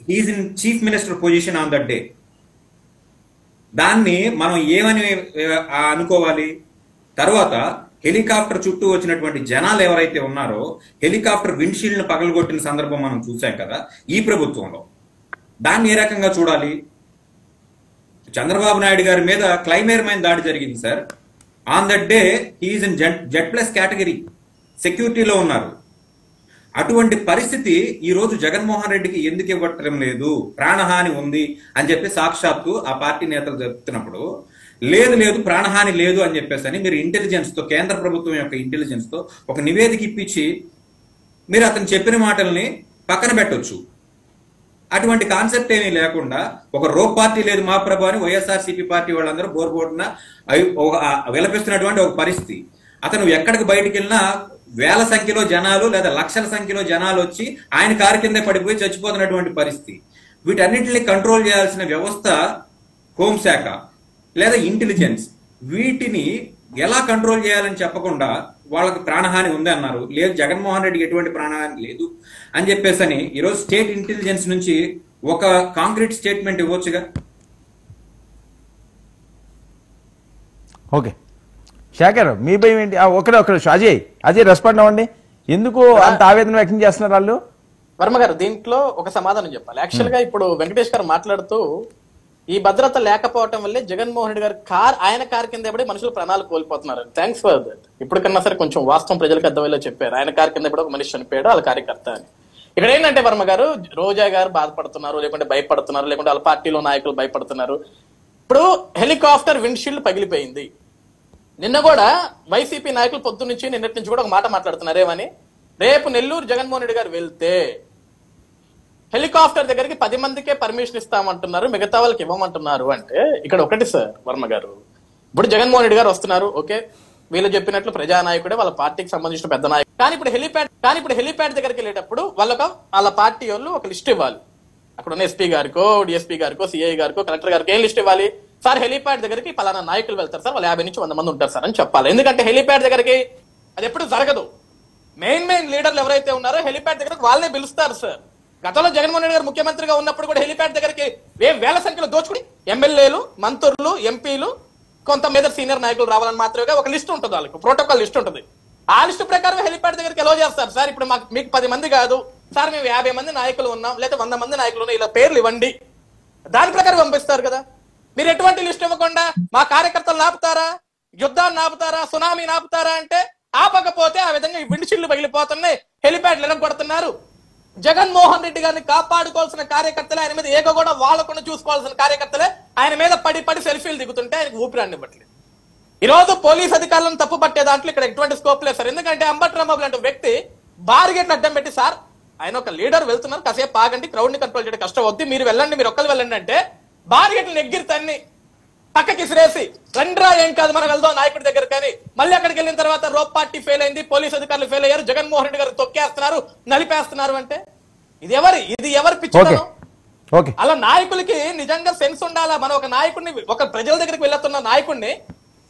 He is in chief minister position on that day. దాన్ని మనం ఏమని అనుకోవాలి? తర్వాత హెలికాప్టర్ చుట్టూ వచ్చినటువంటి జనాలు ఎవరైతే ఉన్నారో హెలికాప్టర్ విండ్షీల్డ్ ను పగలగొట్టిన సందర్భం మనం చూసాం కదా ఈ ప్రభుత్వంలో. దాన్ని ఏ రకంగా చూడాలి? చంద్రబాబు నాయుడు గారి మీద క్లైమేర్ మైన దాడి జరిగింది sir. On that day he's in Z+ category, సెక్యూరిటీలో ఉన్నారు. అటువంటి పరిస్థితి ఈ రోజు జగన్మోహన్ రెడ్డికి ఎందుకు ఇవ్వటం లేదు? ప్రాణహాని ఉంది అని చెప్పి సాక్షాత్తు ఆ పార్టీ నేతలు చెప్తున్నప్పుడు లేదు ప్రాణహాని లేదు అని చెప్పేసి అని మీరు ఇంటెలిజెన్స్ తో, కేంద్ర ప్రభుత్వం యొక్క ఇంటెలిజెన్స్ తో ఒక నివేదిక ఇప్పించి మీరు అతను చెప్పిన మాటల్ని పక్కన పెట్టొచ్చు. అటువంటి కాన్సెప్ట్ ఏమీ లేకుండా ఒక రోప్ పార్టీ లేదు మా ప్రభు అని వైఎస్ఆర్సీపీ పార్టీ వాళ్ళందరూ బోర్బోటున విలపిస్తున్నటువంటి ఒక పరిస్థితి. అతను ఎక్కడికి బయటికి వెళ్ళినా వేల సంఖ్యలో జనాలు లేదా లక్షల సంఖ్యలో జనాలు వచ్చి ఆయన కారు కింద పడిపోయి చచ్చిపోతున్నటువంటి పరిస్థితి. వీటన్నింటినీ కంట్రోల్ చేయాల్సిన వ్యవస్థ హోంశాఖ లేదా ఇంటెలిజెన్స్. వీటిని ఎలా కంట్రోల్ చేయాలని చెప్పకుండా వాళ్ళకి ప్రాణహాని ఉంది అన్నారు. లేదు జగన్మోహన్ రెడ్డికి ఎటువంటి ప్రాణహాని లేదు అని చెప్పేసి ఈరోజు స్టేట్ ఇంటెలిజెన్స్ నుంచి ఒక కాంక్రీట్ స్టేట్మెంట్ ఇవ్వచ్చుగా. ఓకే శేఖర్ మీ భయం ఏంటి? ఒక నిమిషం అజయ్ రెస్పాండ్ అవ్వండి. ఎందుకు అంత ఆవేదన వ్యక్తం చేస్తున్నారు వాళ్ళు? వర్మ గారు దీంట్లో ఒక సమాధానం చెప్పాలి. యాక్చువల్ గా ఇప్పుడు వెంకటేష్ గారు మాట్లాడుతూ ఈ భద్రత లేకపోవటం వల్లే జగన్మోహన్ రెడ్డి గారి ఆయన కారు కింద పడి మనుషులు ప్రాణాలు కోల్పోతున్నారు. Thanks for that. ఇప్పటికన్నా సరే కొంచెం వాస్తవం ప్రజలకు అర్థమయ్యేలా చెప్పారు. ఆయన కారు కింద ఒక మనిషి చనిపోయాడు, వాళ్ళ కార్యకర్త అని. ఇక్కడ ఏంటంటే వర్మ గారు, రోజా గారు బాధపడుతున్నారు, లేకుంటే భయపడుతున్నారు, లేకుంటే వాళ్ళ పార్టీలో నాయకులు భయపడుతున్నారు. ఇప్పుడు హెలికాప్టర్ విండ్షీల్డ్ పగిలిపోయింది. నిన్న కూడా వైసీపీ నాయకులు పొద్దున్నుంచి నిన్నటి నుంచి కూడా ఒక మాట మాట్లాడుతున్నారు. ఏమని? రేపు నెల్లూరు జగన్మోహన్ రెడ్డి గారు వెళ్తే హెలికాప్టర్ దగ్గరికి 10 మందికే పర్మిషన్ ఇస్తామంటున్నారు, మిగతా వాళ్ళకి ఇవ్వమంటున్నారు. అంటే ఇక్కడ ఒకటి సార్ వర్మ గారు, ఇప్పుడు జగన్మోహన్ రెడ్డి గారు వస్తున్నారు, ఓకే, వీళ్ళు చెప్పినట్లు ప్రజానాయకుడే, వాళ్ళ పార్టీకి సంబంధించిన పెద్ద నాయకుడు. కానీ ఇప్పుడు హెలిప్యాడ్ దగ్గరికి వెళ్ళేటప్పుడు వాళ్ళ పార్టీ వాళ్ళు ఒక లిస్ట్ ఇవ్వాలి. అక్కడ ఉన్న ఎస్పీ గారికో, డిఎస్పీ గారికో, సిఐ గారికో, కలెక్టర్ గారికి ఏం లిస్ట్ ఇవ్వాలి? సార్ హెలిప్యాడ్ దగ్గరికి పలానా నాయకులు వెళ్తారు సార్, వాళ్ళు 50 నుంచి 100 మంది ఉంటారు సార్ అని చెప్పాలి. ఎందుకంటే హెలిప్యాడ్ దగ్గరికి అది ఎప్పుడు జరగదు. మెయిన్ లీడర్లు ఎవరైతే ఉన్నారో హెలిప్యాడ్ దగ్గరకు వాళ్ళనే పిలుస్తారు సార్. గతంలో జగన్మోహన్ రెడ్డి గారు ముఖ్యమంత్రిగా ఉన్నప్పుడు కూడా హెలిప్యాడ్ దగ్గరికి వేల సంఖ్యలో దోచుకుని ఎమ్మెల్యేలు, మంత్రులు, ఎంపీలు, కొంతమంది సీనియర్ నాయకులు రావాలని మాత్రమే ఒక లిస్ట్ ఉంటుంది, వాళ్ళకి ప్రోటోకాల్ లిస్ట్ ఉంటుంది. ఆ లిస్ట్ ప్రకారం హెలిప్యాడ్ దగ్గరికి ఎలా చేస్తారు సార్? ఇప్పుడు మీకు 10 మంది కాదు సార్, మేము 50 మంది నాయకులు ఉన్నాం, లేదా 100 మంది నాయకులు ఉన్నాం, ఇలా పేర్లు ఇవ్వండి, దాని ప్రకారం పంపిస్తారు కదా. మీరు ఎటువంటి లిస్ట్ ఇవ్వకుండా మా కార్యకర్తలు నాపుతారా, యుద్ధాన్ని నాపుతారా, సునామీ నాపుతారా అంటే ఆపకపోతే ఆ విధంగా ఈ విండ్షీల్డ్ పగిలిపోతున్నాయి, హెలిప్యాడ్లు ఎరగొడుతున్నారు. జగన్మోహన్ రెడ్డి గారిని కాపాడుకోవాల్సిన కార్యకర్తలే, ఆయన మీద ఏక కూడా వాళ్ళకుండా చూసుకోవాల్సిన కార్యకర్తలే ఆయన మీద పడి సెల్ఫీలు దిగుతుంటే ఆయనకు ఊపిరాన్ని ఇవ్వట్లేదు. ఈ రోజు పోలీస్ అధికారులను తప్పు పట్టే దాంట్లో ఇక్కడ ఎటువంటి స్కోప్ లేదు సార్. ఎందుకంటే అంబటి రాంబాబు లాంటి వ్యక్తి బార్గేట్లు అడ్డం పెట్టి, సార్ ఆయన ఒక లీడర్ వెళ్తున్నారు, కాసేపు ఆగండి, క్రౌడ్ ని కంట్రోల్ చేయడం కష్టం అవుద్ది, మీరు వెళ్ళండి, మీరు ఒక్కరు వెళ్ళండి అంటే బార్గేట్లు ఎగ్గిరితన్ని పక్కకి సిరేసి రండ్రా, ఏం కాదు మనం వెళ్దాం నాయకుడి దగ్గర. కానీ మళ్ళీ అక్కడికి వెళ్ళిన తర్వాత రోప్ పార్టీ ఫెయిల్ అయింది, పోలీస్ అధికారులు ఫెయిల్ అయ్యారు, జగన్మోహన్ రెడ్డి గారు తొక్కేస్తున్నారు, నలిపేస్తున్నారు అంటే ఇది ఎవరి పిచ్చి? అలా నాయకులకి నిజంగా సెన్స్ ఉండాలా. మనం ఒక నాయకుడిని, ఒక ప్రజల దగ్గరికి వెళ్తున్న నాయకుడిని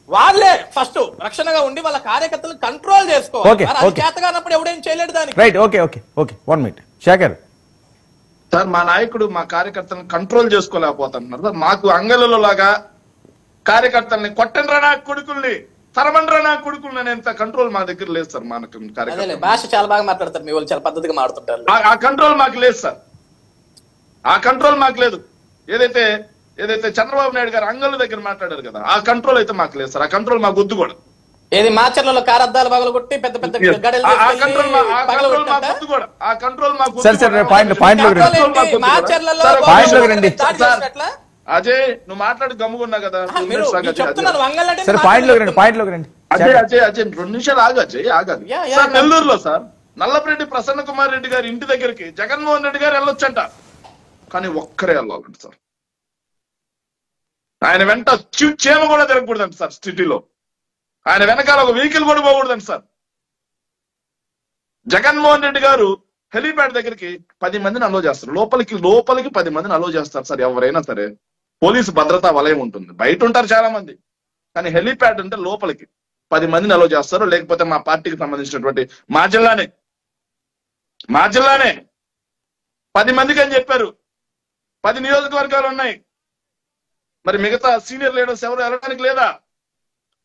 వాళ్ళే ఫస్ట్ రక్షణగా ఉండి వాళ్ళ కార్యకర్తలు కంట్రోల్ చేసుకోవాలి. చేతగానప్పుడు ఎవడేం చేయలేడు దానికి. Right, okay okay okay 1 minute Shekhar sir. మా నాయకుడు మా కార్యకర్తలను కంట్రోల్ చేసుకోలేకపోతున్నారు సార్. మాకు అంగళ్ళలో లాగా కార్యకర్తల్ని కొట్టండ్రా నా కొడుకుల్ని, తరమండ్రా నా కొడుకుల్ని అనేంత కంట్రోల్ మా దగ్గర లేదు సార్. మనకు భాష చాలా బాగా మాట్లాడతారు మీ వాళ్ళు, చాలా పద్ధతిగా మాట్లాడుతుంటారు. ఆ కంట్రోల్ మాకు లేదు సార్, ఆ కంట్రోల్ మాకు లేదు. ఏదైతే చంద్రబాబు నాయుడు గారు అంగళ్ళ దగ్గర మాట్లాడారు కదా, ఆ కంట్రోల్ అయితే మాకు లేదు సార్. ఆ కంట్రోల్ మాకు వద్దు కూడా. ఏది మాచర్లలో కారద్దాలు పగలు కొట్టి పెద్ద పెద్ద అజయ్, నువ్వు మాట్లాడి గమ్ముకున్నా కదా. అజయ్ 2 నిమిషాలు ఆగు అజయ్, ఆగాలి. నెల్లూరులో సార్ నల్లపరెడ్డి ప్రసన్న కుమార్ రెడ్డి గారి ఇంటి దగ్గరికి జగన్మోహన్ రెడ్డి గారు వెళ్ళొచ్చంట, కానీ ఒక్కరే వెళ్ళాలంట సార్. ఆయన వెంట చీమ కూడా తిరగకూడదంట సార్ సిటీలో. ఆయన వెనకాల ఒక వెహికల్ కూడా పోకూడదంట సార్. జగన్మోహన్ రెడ్డి గారు హెలిప్యాడ్ దగ్గరికి 10 మందిని అలో చేస్తారు, లోపలికి 10 మందిని అలో చేస్తారు సార్. ఎవరైనా సరే పోలీసు భద్రతా వలయం ఉంటుంది, బయట ఉంటారు చాలా మంది, కానీ హెలిప్యాడ్ అంటే లోపలికి 10 మందిని అలో చేస్తారు. లేకపోతే మా పార్టీకి సంబంధించినటువంటి మా జిల్లానే 10 మందికి అని చెప్పారు. 10 నియోజకవర్గాలు ఉన్నాయి. మరి మిగతా సీనియర్ లీడర్స్ ఎవరు వెళ్ళడానికి లేదా?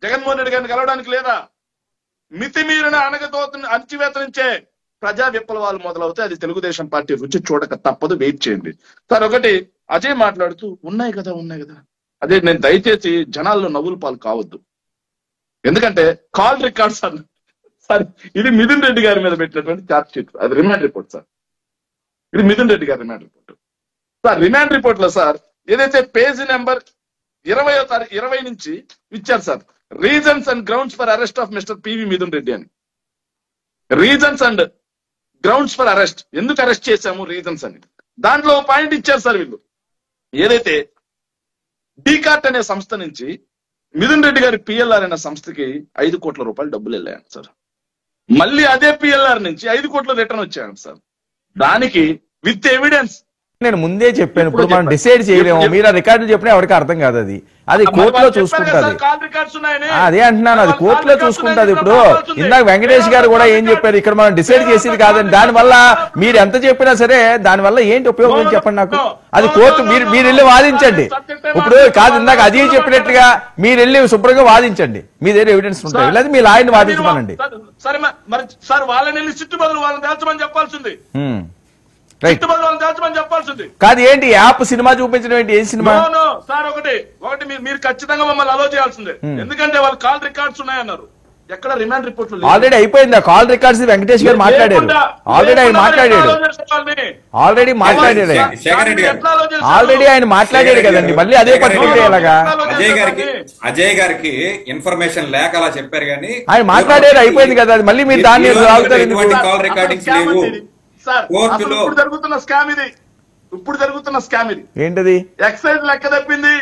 జగన్మోహన్ రెడ్డి గారిని కలవడానికి లేదా? మితిమీరిన అణచివేత నుంచే ప్రజా విప్లవాలు మొదలవుతాయి. అది తెలుగుదేశం పార్టీ రుచి చూడక తప్పదు, వెయిట్ చేయండి సార్. ఒకటి అజయ్ మాట్లాడుతూ ఉన్నాయి కదా. అదే నేను దయచేసి జనాల్లో నవ్వుల పాలు కావద్దు. ఎందుకంటే కాల్ రికార్డ్ సార్ ఇది మిథున్ రెడ్డి గారి మీద పెట్టినటువంటి ఛార్జ్ షీట్, అది రిమాండ్ రిపోర్ట్ సార్. ఇది Mithun Reddy garu remand report sir. Remand report లో సార్ ఏదైతే పేజీ నెంబర్ 20 నుంచి ఇచ్చారు sir, reasons and grounds for arrest of mister PV Mithun Reddy అని. Reasons and grounds for arrest, ఎందుకు అరెస్ట్ చేశాము రీజన్స్ అని దాంట్లో పాయింట్ ఇచ్చారు సార్. వీళ్ళు ఏదైతే డీకార్ట్ అనే సంస్థ నుంచి మిథున్ రెడ్డి గారి పిఎల్ఆర్ అనే సంస్థకి 5 కోట్ల రూపాయలు డబ్బులు వెళ్ళాయంట సార్. మళ్ళీ అదే పిఎల్ఆర్ నుంచి 5 కోట్ల రిటర్న్ వచ్చాయంట సార్. దానికి విత్ ఎవిడెన్స్ నేను ముందే చెప్పాను, ఇప్పుడు మనం డిసైడ్ చేయలేము. మీరు ఆ రికార్డులు చెప్పినా ఎవరికి అర్థం కాదు. అది కోర్టులో చూసుకుంటది. అదే అంటున్నాను, అది కోర్టులో చూసుకుంటది. ఇప్పుడు ఇందాక వెంకటేష్ గారు కూడా ఏం చెప్పారు, ఇక్కడ మనం డిసైడ్ చేసేది కాదని. దానివల్ల మీరు ఎంత చెప్పినా సరే దానివల్ల ఏంటి ఉపయోగం చెప్పండి నాకు. అది కోర్టు, మీరు వెళ్ళి వాదించండి. ఇప్పుడు కాదు, ఇందాక అదే చెప్పినట్టుగా మీరు వెళ్ళి శుభ్రంగా వాదించండి, మీ దగ్గర ఎవిడెన్స్ ఉంటాయి, లేదా మీ లాయర్ని వాదించమనండి. సరే మరి సార్ వాళ్ళని వెళ్ళి సిట్టు బదులు వాళ్ళని తేల్చమని చెప్పాల్సింది. రైట్. చిట్టుబడులను దాల్చమని చెప్పాల్సింది. కాదు ఏంటి యాప్ సినిమా చూపించడం ఏంటి? ఏం సినిమా? సార్ ఒకటి మీరు ఖచ్చితంగా మమ్మల్ని అలో చేయాల్సిందే. ఎందుకంటే వాళ్ళు కాల్ రికార్డ్స్ ఉన్నాయన్నారు. ఎక్కడ రిమాండ్ రిపోర్ట్లు ఆల్రెడీ అయిపోయింది. ఆ కాల్ రికార్డ్స్ వెంకటేష్ గారు మాట్లాడారు. ఆల్రెడీ ఆయన మాట్లాడాడు. ఆల్రెడీ మాట్లాడాడు. ఆల్రెడీ ఆయన మాట్లాడాడు కదండి. మళ్ళీ అదే పట్టుకుంటే ఎలాగా? అజయ్ గారికి ఇన్ఫర్మేషన్ లేక అలా చెప్పారు కానీ ఆయన మాట్లాడారు, అయిపోయింది కదా. మళ్ళీ మీరు దాన్ని కాల్ రికార్డింగ్స్ లేవు. ఇప్పుడు జరుగుతున్న స్కామ్ ఇది ఏంటది? ఎక్సైజ్ లెక్క తప్పింది.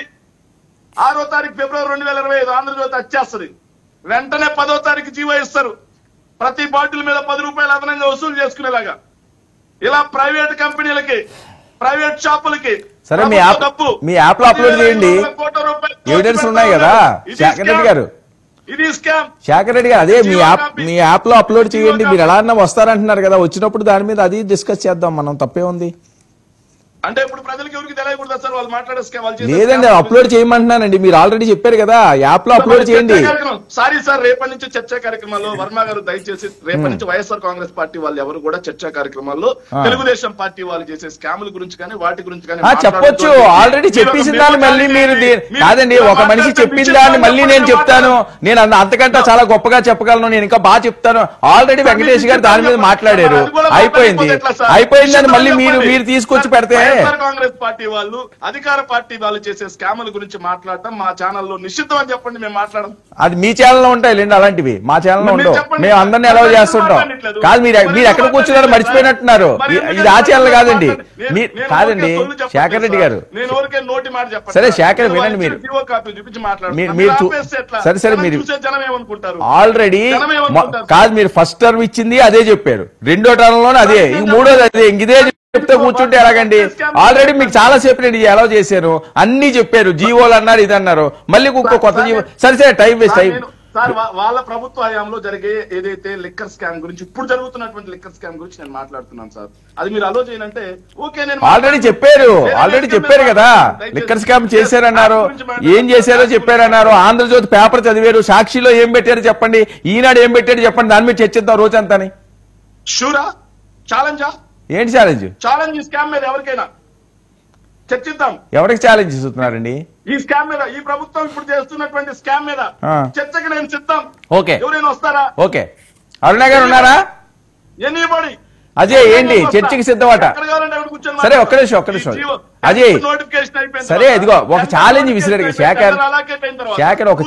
6వ తారీఖు ఫిబ్రవరి 2025 ఆంధ్రజ్యోతి వచ్చేస్తుంది. వెంటనే 10వ తారీఖు జీవో ఇస్తారు. ప్రతి బాటిల్ మీద 10 రూపాయలు అదనంగా వసూలు చేసుకునేలాగా. ఇలా ప్రైవేట్ కంపెనీలకి, ప్రైవేట్ షాపులకి సరే మీ యాప్ లో అప్లోడ్ చేయండి. ఎవిడెన్స్ ఉన్నాయి కదా శేఖర్ రెడ్డి గారు. ఇది స్కామ్. శేఖర్ రెడ్డి గారు, అదే మీ యాప్ లో అప్లోడ్ చేయండి. మీరు ఎలా అన్నా వస్తారంటున్నారు కదా, వచ్చినప్పుడు దాని మీద అది డిస్కస్ చేద్దాం మనం. తప్పే ఉంది అంటే ఇప్పుడు ప్రజలకు ఎవరికి తెలియకూడదా సార్ వాళ్ళు మాట్లాడే స్కామ్? లేదండి, అప్లోడ్ చేయమంటున్నానండి. మీరు ఆల్రెడీ చెప్పారు కదా, యాప్ లో అప్లోడ్ చేయండి. సారీ సార్, రేపటి నుంచి చర్చా కార్యక్రమాల్లో వర్మ గారు దయచేసి రేపటి నుంచి వైఎస్ఆర్ కాంగ్రెస్ పార్టీ వాళ్ళు ఎవరు కూడా చర్చా కార్యక్రమాల్లో తెలుగుదేశం పార్టీ వాళ్ళు చేసే స్కాముల గురించి కానీ వాటి గురించి కానీ చెప్పొచ్చు. ఆల్రెడీ చెప్పేసిన దాన్ని మళ్ళీ మీరు కాదండి, ఒక మనిషి చెప్పిన దాన్ని మళ్ళీ నేను చెప్తాను. నేను అంతకంటే చాలా గొప్పగా చెప్పగలను, నేను ఇంకా బాగా చెప్తాను. ఆల్రెడీ వెంకటేష్ గారు దాని మీద మాట్లాడారు. అయిపోయిందని మళ్ళీ మీరు తీసుకొచ్చి పెడితే కాంగ్రెస్ పార్టీ వాళ్ళు, అధికార పార్టీ వాళ్ళు చేసే స్కాముల గురించి మాట్లాడటం మా ఛానల్లో నిషిద్ధం అని చెప్పండి. మేము మాట్లాడడం అది మీ ఛానల్లో ఉంటాయి లేండి, అలాంటివి మా ఛానల్లో ఉండవు. మేము అందరినీ అలౌ చేస్తుంటాం. కాదు మీరు ఎక్కడ కూర్చున్నారో మర్చిపోయినట్టున్నారు. ఇది ఆ ఛానల్ కాదండి. కాదండి శేఖర్ రెడ్డి గారు, నేను ఊరికే నోటి మాట చెప్పండి. సరే శేఖర్ వినండి. మీరు సరే మీరు ఆల్రెడీ కాదు, మీరు ఫస్ట్ టర్మ్ ఇచ్చింది అదే చెప్పారు, రెండో టర్మ్ లోనే అదే, మూడోది అదే. ఇదే చెప్తే కూర్చుంటే ఎలాగండి? ఆల్రెడీ మీకు చాలా సేపు నేను ఎలా చేశాను, అన్ని చెప్పారు. జీవోలు అన్నారు, ఇది అన్నారు, మళ్ళీ కొత్త జీవో. సరే టైం వేస్ట్. సార్ వాళ్ళ ప్రభుత్వ హయాంలో జరిగే ఏదైతే లిక్కర్ స్కామ్ గురించి, ఇప్పుడు జరుగుతున్నటువంటి లిక్కర్ స్కామ్ గురించి నేను మాట్లాడుతున్నాను సార్. అది మీరు అలో చేయనంటే ఓకే. నేను ఆల్రెడీ చెప్పారు కదా, లిక్కర్ స్కామ్ చేశారన్నారు, ఏం చేశారో చెప్పారన్నారు. ఆంధ్రజ్యోతి పేపర్ చదివారు, సాక్షిలో ఏం పెట్టారు చెప్పండి, ఈనాడు ఏం పెట్టారు చెప్పండి, దాని మీద చర్చిద్దాం రోజంతాని. షూరా? ఛాలెంజా? ఏంటి ఛాలెంజ్? ఛాలెంజ్ స్కామ్ మీద ఎవరికైనా చర్చిద్దాం. ఎవరికి ఛాలెంజ్ ఇస్తున్నారండి? ఈ స్కామ్ మీద, ఈ ప్రభుత్వం ఇప్పుడు చేస్తున్నటువంటి స్కామ్ మీద చర్చకి నేను సిద్ధం. ఓకే, ఎవరైనా వస్తారా? ఓకే. అరుణ గారు ఉన్నారా? ఎనీబడి. అజయ్ ఏంటి చర్చకి సిద్ధమట? సరే ఒక్క నిమిషం. అజయ్ సరే, ఇదిగో ఒక ఛాలెంజ్ విసిరారు శేఖర్. ఒక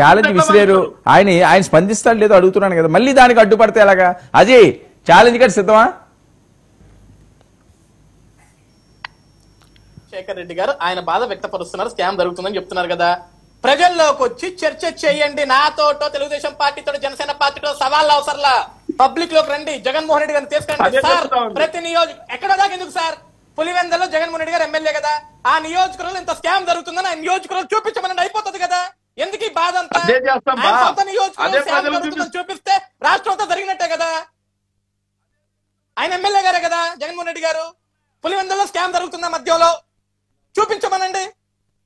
ఛాలెంజ్ విసిరారు. ఆయన స్పందిస్తాడు లేదో అడుగుతున్నాను కదా, మళ్ళీ దానికి అడ్డుపడితే ఎలాగా? అజయ్ ఛాలెంజ్ గారు సిద్ధమా? శేఖర్ రెడ్డి గారు ఆయన బాధ వ్యక్తపరుస్తున్నారు, స్కామ్ జరుగుతుందని చెప్తున్నారు కదా. ప్రజల్లోకి వచ్చి చర్చ చేయండి. నాతోటో, తెలుగుదేశం పార్టీతో, జనసేన పార్టీతో సవాళ్ళు అవసరంలా. పబ్లిక్ లోకి రండి, జగన్మోహన్ రెడ్డి గారిని తీసుకురండి సార్. ప్రతి ఎక్కడో దాకా ఎందుకు సార్? పులివెందలో జగన్మోహన్ రెడ్డి గారు ఎమ్మెల్యే కదా, ఆ నియోజకవర్గంలో ఇంత స్కామ్ జరుగుతుందని ఆ నియోజకవర్గం చూపించమని అయిపోతుంది కదా. ఎందుకు ఈ బాధ అంతా? సొంత నియోజకవర్గం చూపిస్తే రాష్ట్రం అంతా జరిగినట్టే కదా. ఆయన ఎమ్మెల్యే గారే కదా జగన్మోహన్ రెడ్డి గారు. పులివెందల్లో స్కామ్ జరుగుతున్న మధ్యలో చూపించమనండి.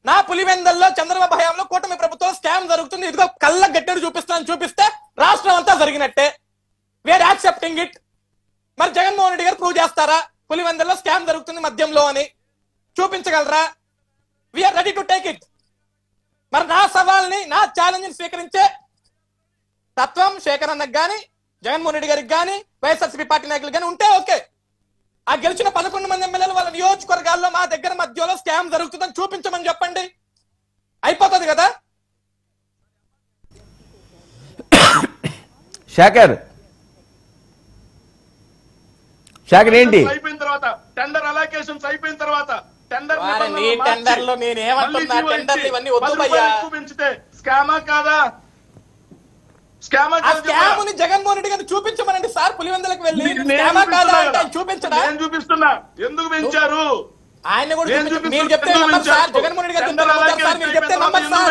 నా పులివెందల్లో చంద్రబాబు హయాంలో కూటమి ప్రభుత్వం స్కామ్ జరుగుతుంది, ఇదిగో కళ్ళ గట్టెడు చూపిస్తే రాష్ట్రం అంతా జరిగినట్టే. We're accepting it. మరి జగన్మోహన్ రెడ్డి గారు ప్రూవ్ చేస్తారా పులివెందల్లో స్కామ్ జరుగుతుంది మద్యంలో అని? చూపించగలరా? We're ready to take it. మరి నా సవాల్ని, నా ఛాలెంజ్ ని స్వీకరించే తత్వం శేఖర్ అన్నకు గాని, జగన్మోహన్ రెడ్డి గారికి గాని, వైఎస్ఆర్సీపీ పార్టీ నాయకులు గాని ఉంటే ఓకే. ఆ గెలిచిన 11 మంది ఎమ్మెల్యేలు వాళ్ళ నియోజకవర్గాల్లో మా దగ్గర మధ్యలో స్కామ్ జరుగుతుందని చూపించమని చెప్పండి, అయిపోతుంది కదా. శేఖర్ ఏంటి అయిపోయిన తర్వాత, టెండర్ అలొకేషన్స్ అయిపోయిన తర్వాత, టెండర్ టెండర్లో నేనేమంటున్నా, టెండర్లు ఇవన్నీ వద్దు భయ్యా. పెంచితే స్కామా కాదా? స్కామ్ ని జగన్మోహన్ రెడ్డి గారిని చూపించమనండి సార్. పులివెందులకు వెళ్ళి స్కామా కాదా అంటే చూపించడా? నేను చూపిస్తున్నా. ఎందుకు పెంచారు? ఆయన కూడా మీరు చెప్తే నమ్మరు సార్. జగన్మోహన్ రెడ్డి గారు చెప్తే నమ్ముతారు సార్. మీరు చెప్తే నమ్మరు సార్.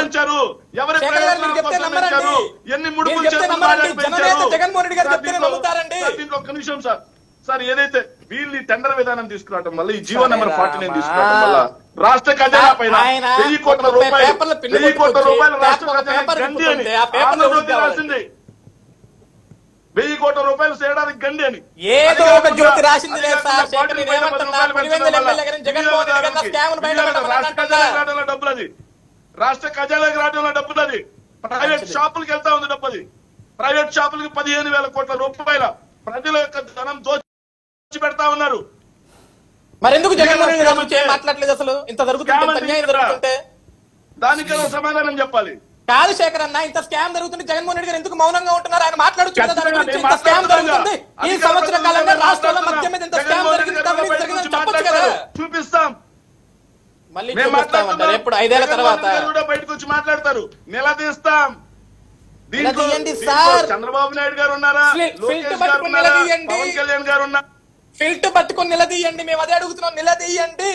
మీరు చెప్తే నమ్మరండి. మీరు చెప్తే నమ్మరండి. జననేత జగన్మోహన్ రెడ్డి గారు చెప్తే నమ్ముతారండి. ఒక్క నిమిషం సార్. సార్ ఏదైతే వీళ్ళు టెండర్ విధానం తీసుకురావడం వల్ల, ఈ జీవో నెంబర్ 49 తీసుకురావడం వల్ల రాష్ట్ర ఖజానా పైన 1000 కోట్ల రూపాయలు రాష్ట్ర ఖజానా గండి అని ఆంధ్రజ్యోతి రాసింది. 1000 కోట్ల రూపాయలు రూపాయలు చేయడానికి గండి అని ఏదో ఒక జ్యోతి రాసింది లేదు సార్. శేఖర్ నేను ఏమంటున్నా, పులివెందుల ఎమ్మెల్యే గారిని జగన్మోహన్ రెడ్డి గారిని స్కామ్ ను బయటపెట్టమని రాష్ట్ర ఖజానాకు రావడంలో డబ్బులు అది, రాష్ట్ర ఖజానాకు రావడంలో డబ్బులు అది, ప్రైవేట్ షాపులకు వెళ్తా ఉంది డబ్బు అది. ప్రైవేట్ షాపులకి 15,000 కోట్ల రూపాయల ప్రజల యొక్క ధనం దోచి పెడతా ఉన్నారు. మరి ఎందుకు జగన్మోహన్ రెడ్డి గారు గురించి ఏం మాట్లాడలేదు అసలు? ఇంత జరుగుతుంటే, ఇంత అన్యాయం జరుగుతుంటే దానికైనా సమాధానం చెప్పాలి. కాదు శేఖర్ అన్న, ఇంత స్కామ్ జరుగుతుంది, జగన్మోహన్ రెడ్డి గారు ఎందుకు మౌనంగా ఉంటున్నారు? ఆయన మాట్లాడుతూ ఇంత స్కామ్ జరుగుతుంది, ఈ సంవత్సర కాలంలో రాష్ట్రంలో మధ్య మీద ఇంత స్కామ్ జరిగింది, చెప్పొచ్చు కదా. చూపిస్తాం, మళ్ళీ చూపిస్తామంటారు ఎప్పుడు? 5 ఏళ్ల తర్వాత బయటకు వచ్చి మాట్లాడతారు, నిలదీస్తాం. దీంట్లో చంద్రబాబు నాయుడు గారు ఉన్నారా, లోకేష్ గారు ఉన్నారా, పవన్ కళ్యాణ్ గారు ఉన్నారా? ఫిల్ట్ పట్టుకుని నిలదీయండి, మేము అదే అడుగుతున్నాం, నిలదీయండి.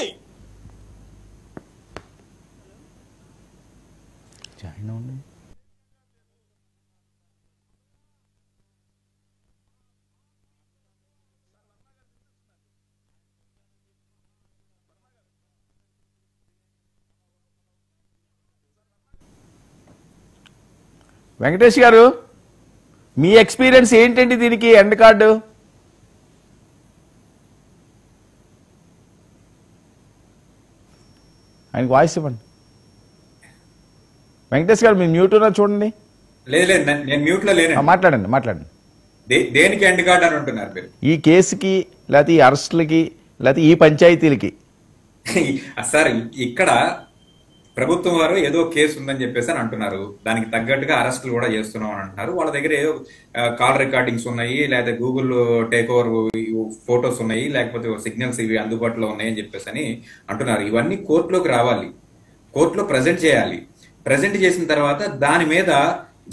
వెంకటేష్ గారు, మీ ఎక్స్పీరియన్స్ ఏంటండి దీనికి ఎండ్ కార్డు? ఆయనకు వాయిస్ ఇవ్వండి. వెంకటేష్ గారు మీరు మ్యూట్ ఉన్నా చూడండి. లేదు నేను మ్యూట్ లో లేను. మాట్లాడండి. దేనికి ఎండ్ కార్డ్ అని అంటున్నారు మీరు? ఈ కేసుకి, లేకపోతే ఈ అరెస్టులకి, లేకపోతే ఈ పంచాయతీలకి? సార్, ఇక్కడ ప్రభుత్వం వారు ఏదో కేసు ఉందని చెప్పేసి అని అంటున్నారు, దానికి తగ్గట్టుగా అరెస్టులు కూడా చేస్తున్నాం అని అంటున్నారు. వాళ్ళ దగ్గర ఏదో కాల్ రికార్డింగ్స్ ఉన్నాయి, లేకపోతే గూగుల్ టేక్ ఓవర్ ఫొటోస్ ఉన్నాయి, లేకపోతే సిగ్నల్స్ ఇవి అందుబాటులో ఉన్నాయని చెప్పేసి అని అంటున్నారు. ఇవన్నీ కోర్టులోకి రావాలి, కోర్టులో ప్రజెంట్ చేయాలి. ప్రజెంట్ చేసిన తర్వాత దాని మీద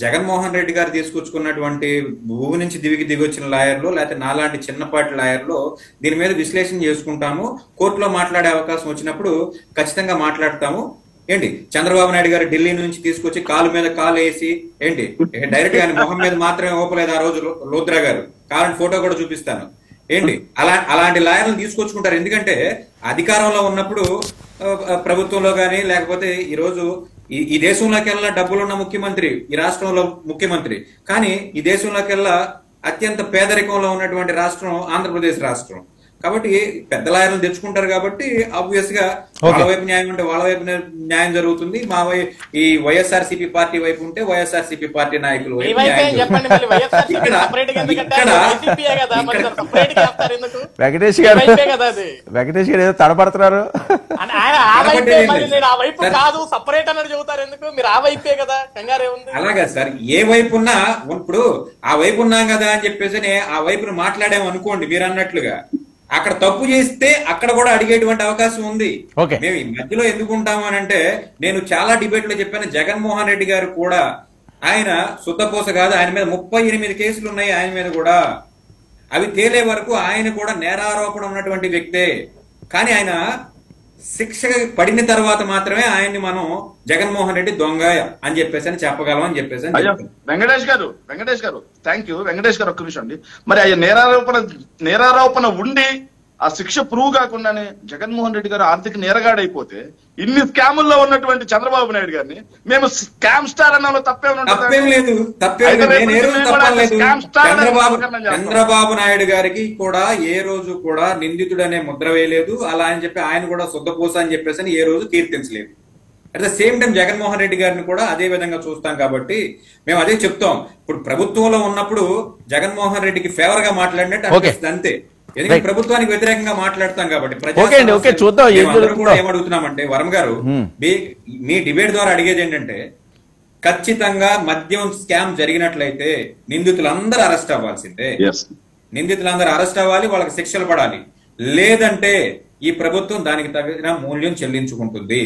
జగన్మోహన్ రెడ్డి గారు తీసుకొచ్చుకున్నటువంటి భూమి నుంచి దిగి వచ్చిన లాయర్లు, లేకపోతే నాలాంటి చిన్నపాటి లాయర్లు దీని మీద విశ్లేషణ చేసుకుంటాము. కోర్టులో మాట్లాడే అవకాశం వచ్చినప్పుడు ఖచ్చితంగా మాట్లాడతాము. ఏంటి, చంద్రబాబు నాయుడు గారు ఢిల్లీ నుంచి తీసుకొచ్చి కాలు మీద కాలు వేసి ఏంటి డైరెక్ట్ గా మొహం మీద మాత్రమే ఓపలేదు ఆ రోజు లోద్రా గారు, కావాలంటే ఫోటో కూడా చూపిస్తాను. ఏంటి, అలాంటి లాయర్లను తీసుకొచ్చుకుంటారు. ఎందుకంటే అధికారంలో ఉన్నప్పుడు ప్రభుత్వంలో కానీ, లేకపోతే ఈ రోజు ఈ దేశంలోకెల్లా డబ్బులున్న ముఖ్యమంత్రి ఈ రాష్ట్రంలో ముఖ్యమంత్రి, కానీ ఈ దేశంలోకెల్లా అత్యంత పేదరికంలో ఉన్నటువంటి రాష్ట్రం ఆంధ్రప్రదేశ్ రాష్ట్రం. కాబట్టి పెద్ద లాయర్లు తెచ్చుకుంటారు కాబట్టి ఆబ్వియస్ గా వాళ్ళ వైపు న్యాయం ఉంటే వాళ్ళ వైపు న్యాయం జరుగుతుంది. మా ఈ వైఎస్ఆర్సీపీ పార్టీ వైపు ఉంటే వైఎస్ఆర్సీపీ పార్టీ నాయకులు వైపు వెంకటేష్ గారు ఏదో తడపడుతున్నారు. అలాగా సార్, ఏ వైపు ఉన్నా ఇప్పుడు ఆ వైపు ఉన్నాం కదా అని చెప్పేసి ఆ వైపును మాట్లాడాము అనుకోండి, మీరు అన్నట్లుగా అక్కడ తప్పు చేస్తే అక్కడ కూడా అడిగేటువంటి అవకాశం ఉంది. మేము ఈ మధ్యలో ఎందుకు ఉంటాము అని అంటే, నేను చాలా డిబేట్ లో చెప్పాను, జగన్మోహన్ రెడ్డి గారు కూడా ఆయన శుద్ధపూస కాదు, ఆయన మీద 38 కేసులు ఉన్నాయి. ఆయన మీద కూడా అవి తేలే వరకు ఆయన కూడా నేరారోపణ ఉన్నటువంటి వ్యక్తే. కానీ ఆయన శిక్ష పడిన తర్వాత మాత్రమే ఆయన్ని మనం జగన్మోహన్ రెడ్డి దొంగ అని చెప్పేసి అని చెప్పగలం అని చెప్పేసి. వెంకటేష్ గారు థ్యాంక్ యూ. వెంకటేష్ గారు ఒక్క నిమిషం అండి. మరి ఆ నేరారోపణ ఉండి ఆ శిక్ష ప్రూవ్ కాకుండానే జగన్మోహన్ రెడ్డి గారు ఆర్థిక నేరగాడైపోతే ఇన్ని స్కాముల్లో ఉన్నటువంటి చంద్రబాబు నాయుడు గారిని మేము స్కామ్ స్టార్ అన్న తప్పేం లేదు. చంద్రబాబు నాయుడు గారికి కూడా ఏ రోజు కూడా నిందితుడనే ముద్ర వేయలేదు, అలా అని చెప్పి ఆయన కూడా శుద్ధపూస అని చెప్పేసి ఏ రోజు కీర్తించలేదు. At the same time Jaganmohan Reddy గారిని కూడా అదే విధంగా చూస్తాం కాబట్టి మేము అదే చెప్తాం. ఇప్పుడు ప్రభుత్వంలో ఉన్నప్పుడు జగన్మోహన్ రెడ్డికి ఫేవర్ గా మాట్లాడినట్టు అనిపిస్తుంది అంతే, ఎందుకంటే ప్రభుత్వానికి వ్యతిరేకంగా మాట్లాడతాం కాబట్టి. ఏమడుగుతున్నామంటే వరం గారు, మీ డిబేట్ ద్వారా అడిగేది ఏంటంటే, ఖచ్చితంగా మద్యం స్కామ్ జరిగినట్లయితే నిందితులందరూ అరెస్ట్ అవ్వాల్సిందే, నిందితులందరూ అరెస్ట్ అవ్వాలి, వాళ్ళకి శిక్షలు పడాలి. లేదంటే ఈ ప్రభుత్వం దానికి తగిన మూల్యం చెల్లించుకుంటుంది.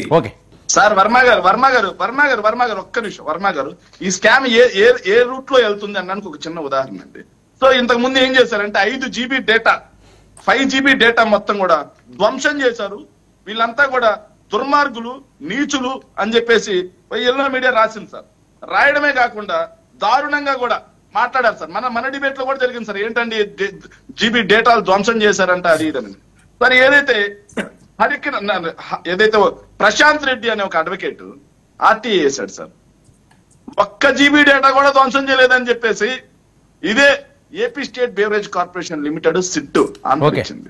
సార్ వర్మ గారు ఒక్క నిమిషం. వర్మ గారు, ఈ స్కామ్ ఏ రూట్ లో వెళ్తుంది అన్నానికి ఒక చిన్న ఉదాహరణ అండి. సో ఇంతకు ముందు ఏం చేశారంటే 5 GB డేటా 5 GB డేటా మొత్తం కూడా ధ్వంసం చేశారు. వీళ్ళంతా కూడా దుర్మార్గులు, నీచులు అని చెప్పేసి ఎల్లో మీడియా రాసింది సార్. రాయడమే కాకుండా దారుణంగా కూడా మాట్లాడారు సార్. మన డిబేట్ లో కూడా జరిగింది సార్. ఏంటండి GB డేటాలు ధ్వంసం చేశారంట అది ఇదని. సార్ ఏదైతే ప్రశాంత్ రెడ్డి అనే ఒక అడ్వకేట్ ఆర్టీఏ వేశాడు సార్. 1 GB డేటా కూడా ధ్వంసం చేయలేదని చెప్పేసి ఇదే AP state beverage corporation limited SIT answer ఇచ్చింది.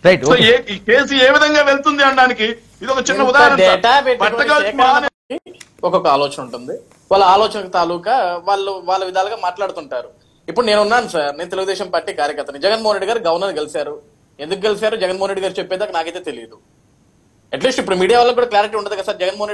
రైట్. సో ఈ కేసు ఏ విధంగా వెళ్తుంది అనడానికి ఇది ఒక చిన్న ఉదాహరణ సార్. డేటా పట్టగలిసి మహానే- ఒక్కొక్క ఆలోచన ఉంటుంది. వాళ్ళ ఆలోచన తాలూకా వాళ్ళ విధాలుగా మాట్లాడుతుంటారు. ఇప్పుడు నేను ఉన్నాను సార్, నేను తెలుగుదేశం పార్టీ కార్యకర్తని. జగన్మోహన్ రెడ్డి గారు గవర్నర్ గెలిచారు. ఎందుకు గెలిచారు జగన్మోహన్ రెడ్డి గారు చెప్పేదాకా నాకైతే తెలియదు. అట్లీస్ట్ ఇప్పుడు మీడియా వాళ్ళకి కూడా క్లారిటీ ఉండదు కదా సార్. జగన్మోహన్ రెడ్డి